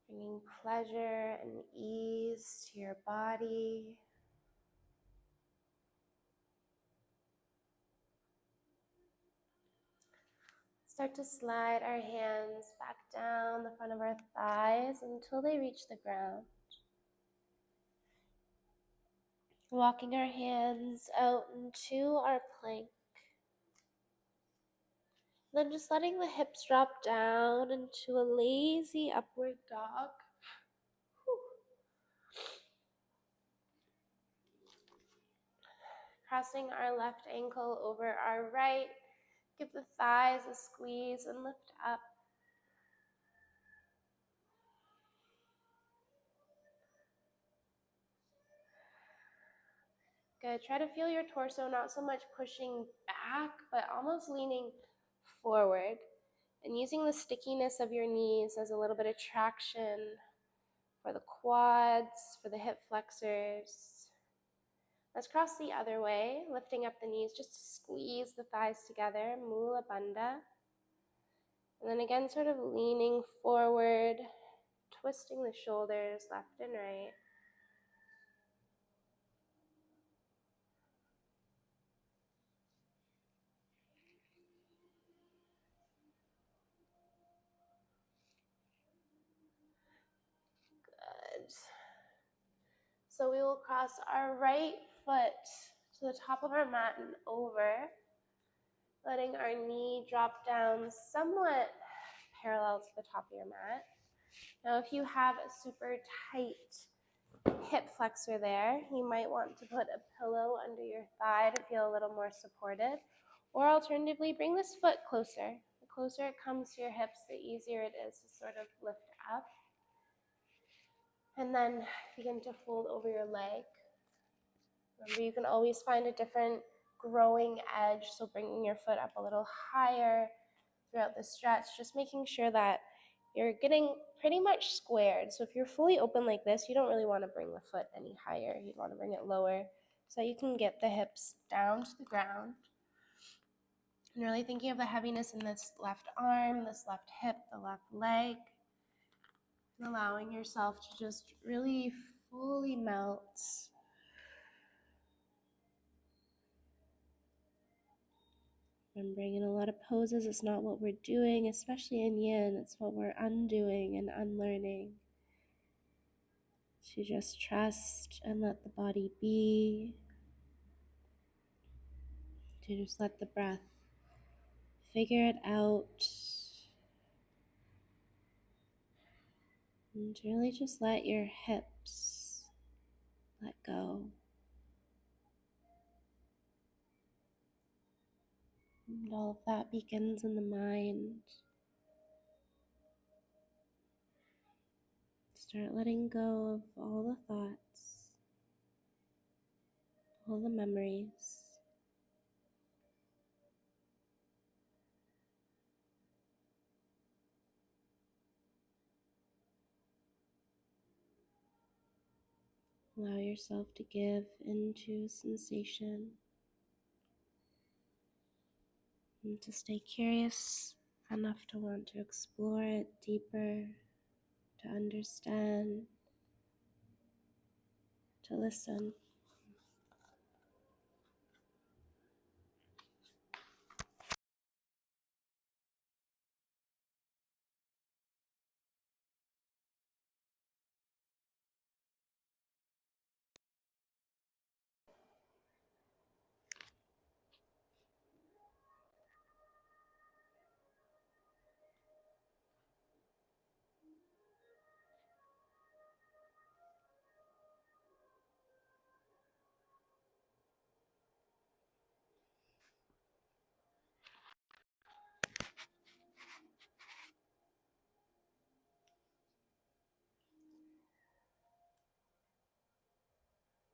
bringing pleasure and ease to your body. Start to slide our hands back down the front of our thighs until they reach the ground. Walking our hands out into our plank. Then just letting the hips drop down into a lazy upward dog. Whew. Crossing our left ankle over our right. Give the thighs a squeeze and lift up. Good. Try to feel your torso not so much pushing back, but almost leaning forward. And using the stickiness of your knees as a little bit of traction for the quads, for the hip flexors. Let's cross the other way, lifting up the knees just to squeeze the thighs together, Mula Bandha. And then again, sort of leaning forward, twisting the shoulders left and right. Good. So we will cross our right foot to the top of our mat and over, letting our knee drop down somewhat parallel to the top of your mat. Now, if you have a super tight hip flexor there, you might want to put a pillow under your thigh to feel a little more supported, or alternatively, bring this foot closer. The closer it comes to your hips, the easier it is to sort of lift up. And then begin to fold over your leg. Remember, you can always find a different growing edge, so bringing your foot up a little higher throughout the stretch, just making sure that you're getting pretty much squared. So if you're fully open like this, you don't really want to bring the foot any higher. You'd want to bring it lower so that you can get the hips down to the ground. And really thinking of the heaviness in this left arm, this left hip, the left leg, and allowing yourself to just really fully melt. Remembering in a lot of poses, it's not what we're doing, especially in yin, it's what we're undoing and unlearning. To just trust and let the body be. To just let the breath figure it out. And to really just let your hips let go. And all of that begins in the mind. Start letting go of all the thoughts, all the memories. Allow yourself to give into sensation and to stay curious enough to want to explore it deeper, to understand, to listen.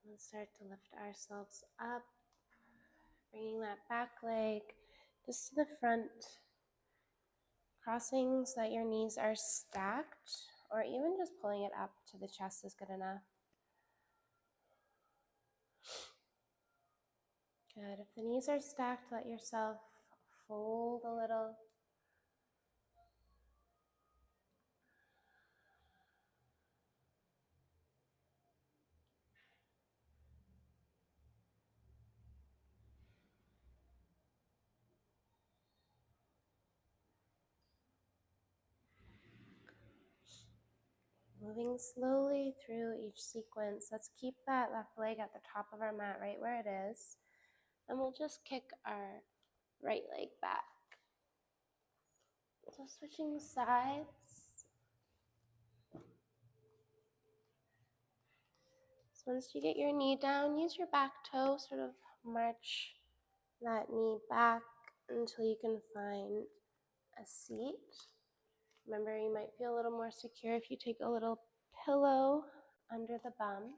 We'll start to lift ourselves up, bringing that back leg just to the front, crossing so that your knees are stacked, or even just pulling it up to the chest is good enough. Good. If the knees are stacked, let yourself fold a little. Moving slowly through each sequence. Let's keep that left leg at the top of our mat right where it is. And we'll just kick our right leg back. So switching sides. So once you get your knee down, use your back toe, sort of march that knee back until you can find a seat. Remember, you might feel a little more secure if you take a little pillow under the bum.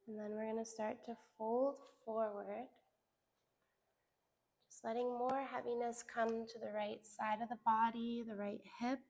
And then we're going to start to fold forward, just letting more heaviness come to the right side of the body, the right hip.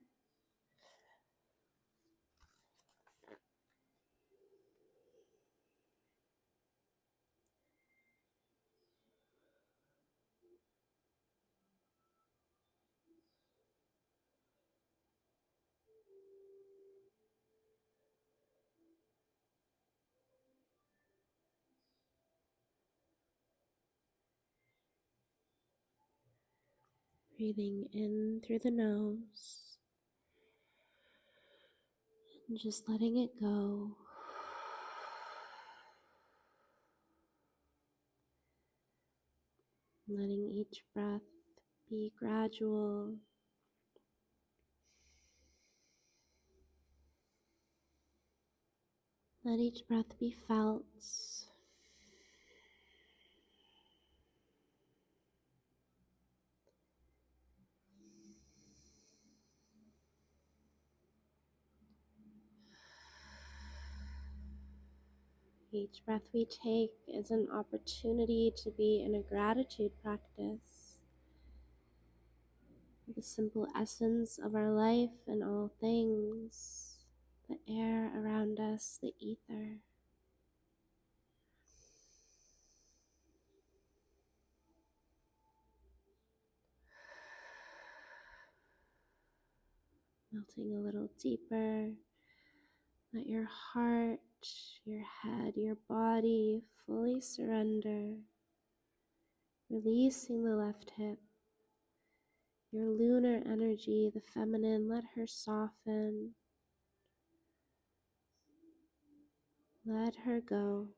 Breathing in through the nose and just letting it go. Letting each breath be gradual. Let each breath be felt. Each breath we take is an opportunity to be in a gratitude practice, the simple essence of our life and all things, the air around us, the ether. Melting a little deeper. Let your heart, your head, your body fully surrender. Releasing the left hip. Your lunar energy, the feminine, let her soften. Let her go.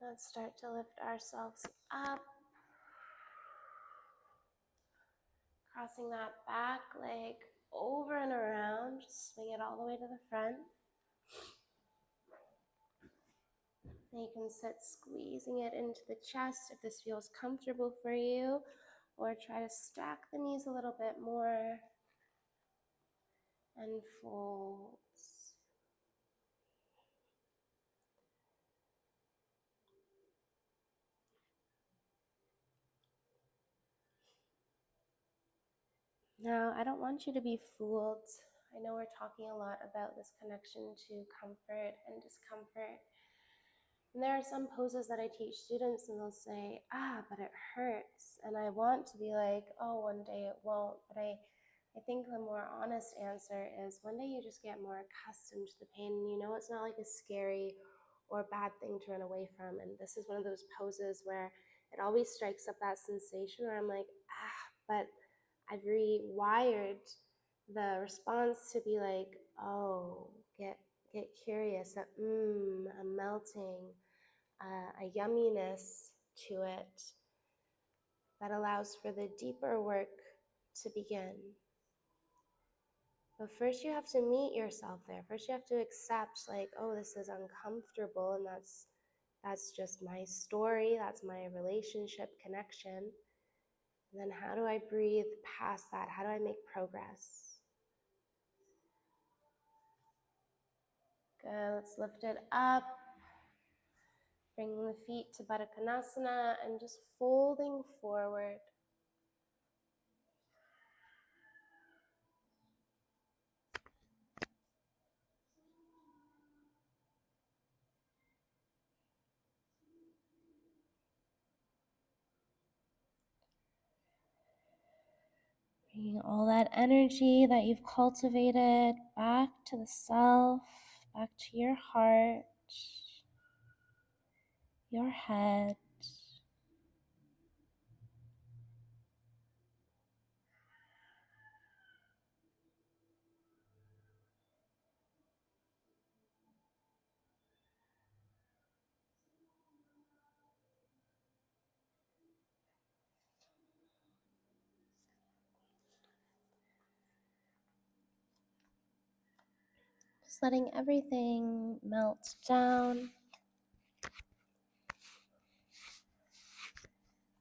Let's start to lift ourselves up. Crossing that back leg over and around. Just swing it all the way to the front. And you can sit squeezing it into the chest if this feels comfortable for you, or try to stack the knees a little bit more and fold. Now, I don't want you to be fooled. I know we're talking a lot about this connection to comfort and discomfort. And there are some poses that I teach students and they'll say, but it hurts. And I want to be like, oh, one day it won't. But I think the more honest answer is one day you just get more accustomed to the pain. And you know it's not like a scary or bad thing to run away from. And this is one of those poses where it always strikes up that sensation where I'm like, but I've rewired the response to be like, oh, get curious, a melting, a yumminess to it that allows for the deeper work to begin. But first you have to meet yourself there. First you have to accept like, oh, this is uncomfortable, and that's just my story, that's my relationship connection. And then how do I breathe past that? How do I make progress? Good, let's lift it up. Bringing the feet to Baddha Konasana and just folding forward. Bringing all that energy that you've cultivated back to the self, back to your heart, your head. Just letting everything melt down.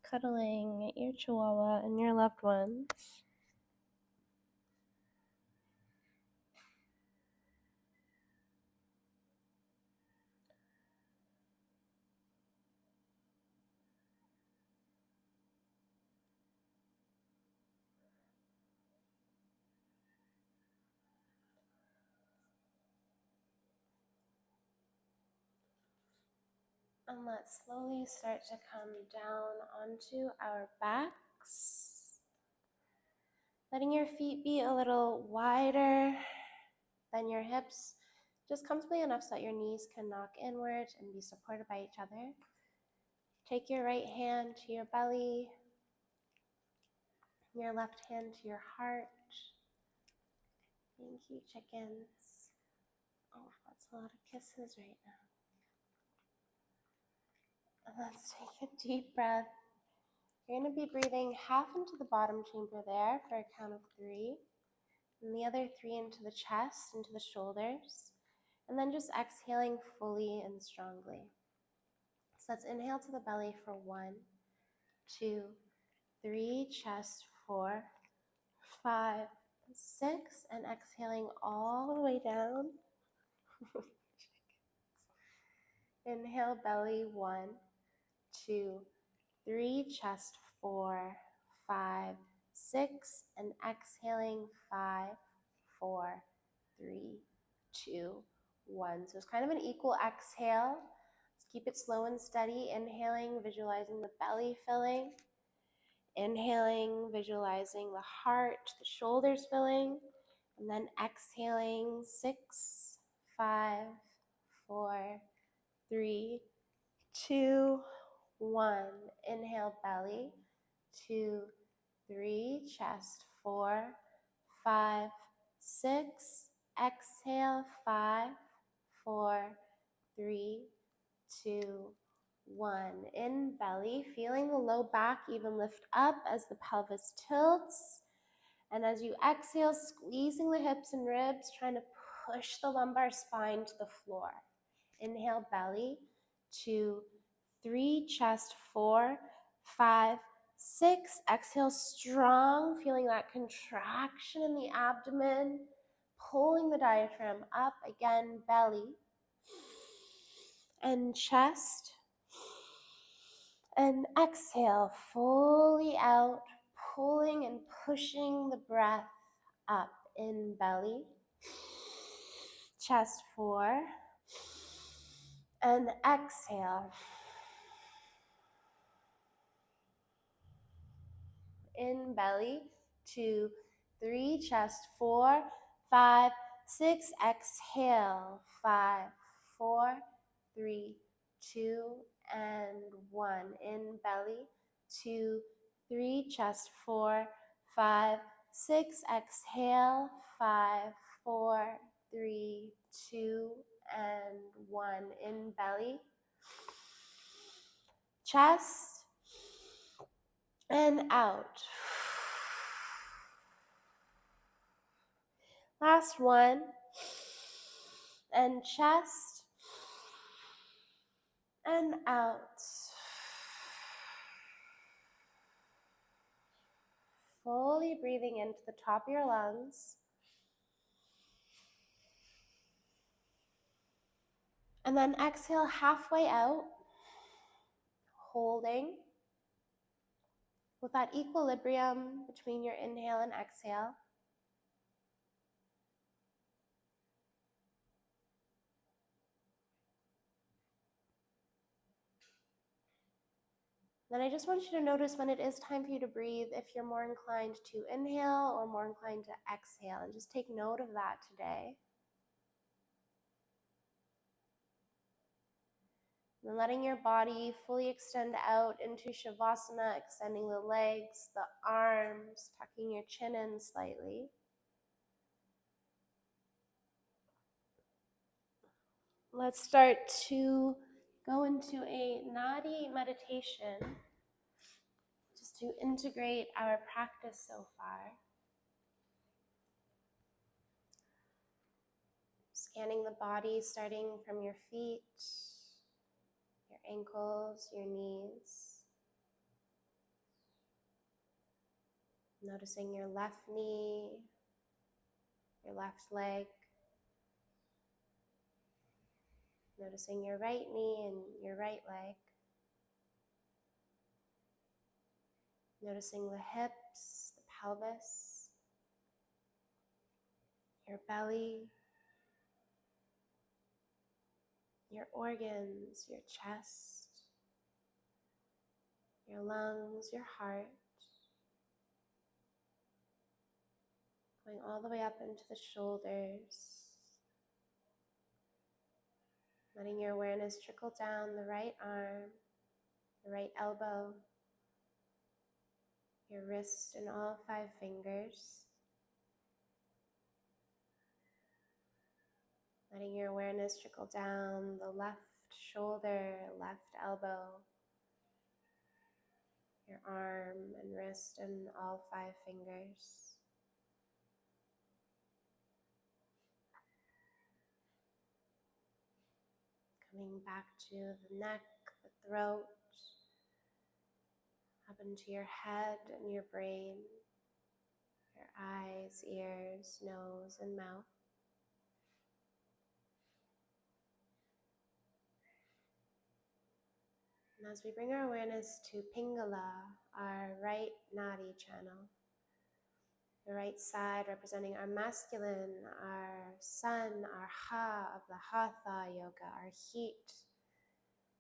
Cuddling your chihuahua and your loved ones. And let's slowly start to come down onto our backs. Letting your feet be a little wider than your hips, just comfortably enough so that your knees can knock inward and be supported by each other. Take your right hand to your belly, your left hand to your heart. Thank you, chickens. Oh, that's a lot of kisses right now. And let's take a deep breath. You're going to be breathing half into the bottom chamber there for a count of 3. And the other 3 into the chest, into the shoulders. And then just exhaling fully and strongly. So let's inhale to the belly for 1, 2, 3, chest 4, 5, 6, and exhaling all the way down. Inhale, belly 1, 2, 3, chest 4, 5, 6, and exhaling 5, 4, 3, 2, 1. So it's kind of an equal exhale. Let's keep it slow and steady. Inhaling, visualizing the belly filling. Inhaling, visualizing the heart, the shoulders filling. And then exhaling 6, 5, 4, 3, 2, 1. Inhale, belly. 2, 3, chest. 4, 5, 6. Exhale, 5, 4, 3, 2, 1. In belly, feeling the low back even lift up as the pelvis tilts. And as you exhale, squeezing the hips and ribs, trying to push the lumbar spine to the floor. Inhale, belly. 2, 3, chest. 4, 5, 6. Exhale, strong, feeling that contraction in the abdomen, pulling the diaphragm up. Again, belly and chest. And exhale, fully out, pulling and pushing the breath up. In belly, chest 4, and exhale. In belly, 2, 3, chest 4, 5, 6. Exhale, 5, 4, 3, 2, and 1. In belly, 2, 3, chest 4, 5, 6. Exhale, 5, 4, 3, 2, and 1. In belly, chest, and out. Last one. And chest, and out. Fully breathing into the top of your lungs. And then exhale halfway out, holding with that equilibrium between your inhale and exhale. Then I just want you to notice when it is time for you to breathe, if you're more inclined to inhale or more inclined to exhale, and just take note of that today. And letting your body fully extend out into shavasana, extending the legs, the arms, tucking your chin in slightly. Let's start to go into a nadi meditation just to integrate our practice so far. Just Scanning the body, starting from your feet, your ankles, your knees. Noticing your left knee, your left leg. Noticing your right knee and your right leg. Noticing the hips, the pelvis, your belly, your organs, your chest, your lungs, your heart. Going all the way up into the shoulders. Letting your awareness trickle down the right arm, the right elbow, your wrist and all 5 fingers. Letting your awareness trickle down the left shoulder, left elbow, your arm and wrist and all 5 fingers. Coming back to the neck, the throat, up into your head and your brain, your eyes, ears, nose, and mouth. And as we bring our awareness to Pingala, our right nadi channel, the right side representing our masculine, our sun, our ha of the hatha yoga, our heat,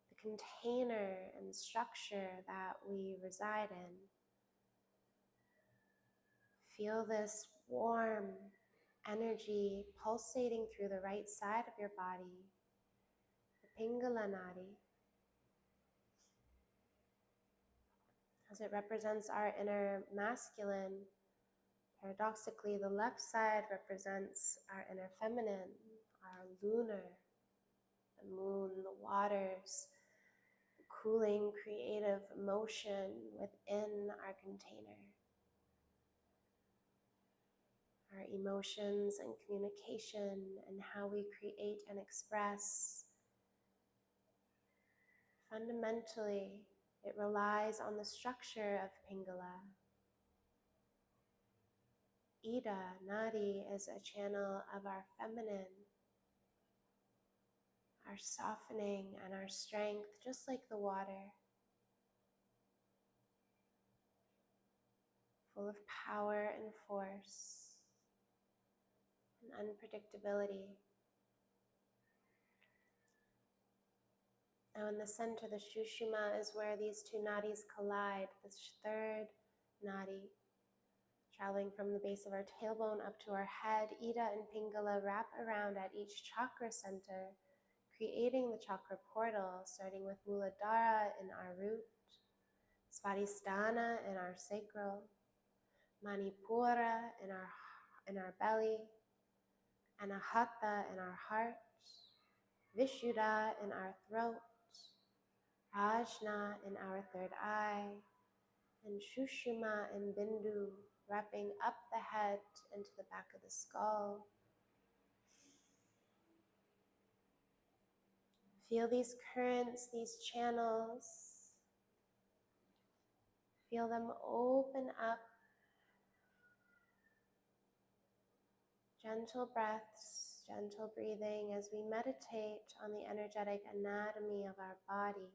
the container and structure that we reside in. Feel this warm energy pulsating through the right side of your body, the Pingala nadi, as it represents our inner masculine. Paradoxically, the left side represents our inner feminine, our lunar, the moon, the waters, the cooling, creative motion within our container. Our emotions and communication and how we create and express. Fundamentally, it relies on the structure of Pingala. Ida, Nadi, is a channel of our feminine, our softening and our strength, just like the water, full of power and force and unpredictability. Now in the center, the Shushuma is where these 2 nadis collide, the 3rd nadi, traveling from the base of our tailbone up to our head. Ida and Pingala wrap around at each chakra center, creating the chakra portal, starting with Muladhara in our root, Svadhisthana in our sacral, Manipura in our belly, Anahata in our heart, Vishuddha in our throat, Ajna in our 3rd eye, and Shushuma and Bindu wrapping up the head into the back of the skull. Feel these currents, these channels. Feel them open up. Gentle breaths, gentle breathing as we meditate on the energetic anatomy of our body.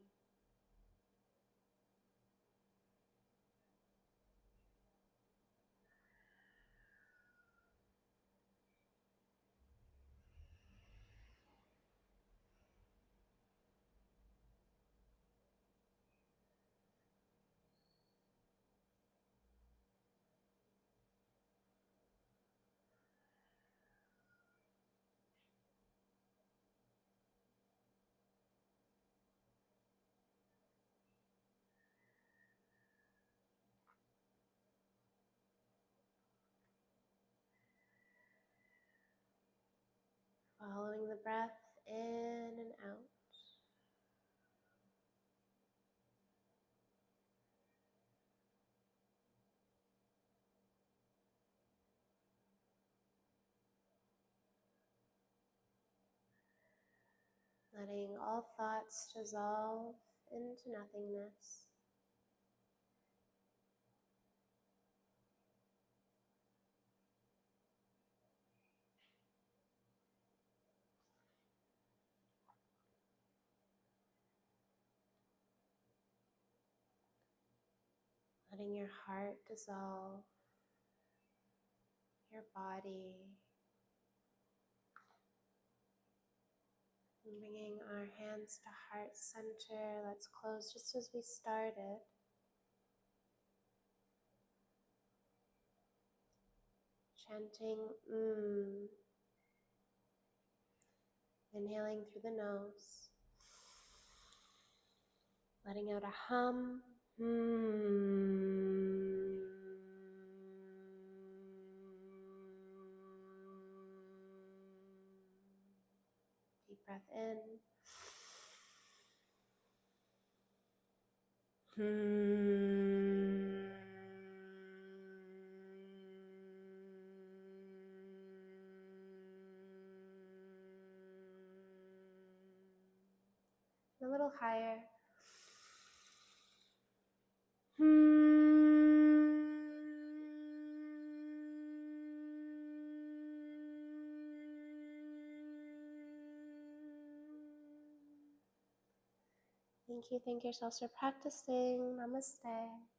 Following the breath in and out. letting all thoughts dissolve into nothingness. Letting your heart dissolve, your body, and bringing our hands to heart center. Let's close just as we started. Chanting inhaling through the nose, letting out a hum. Deep breath in. A little higher. Thank you yourselves for practicing. Namaste.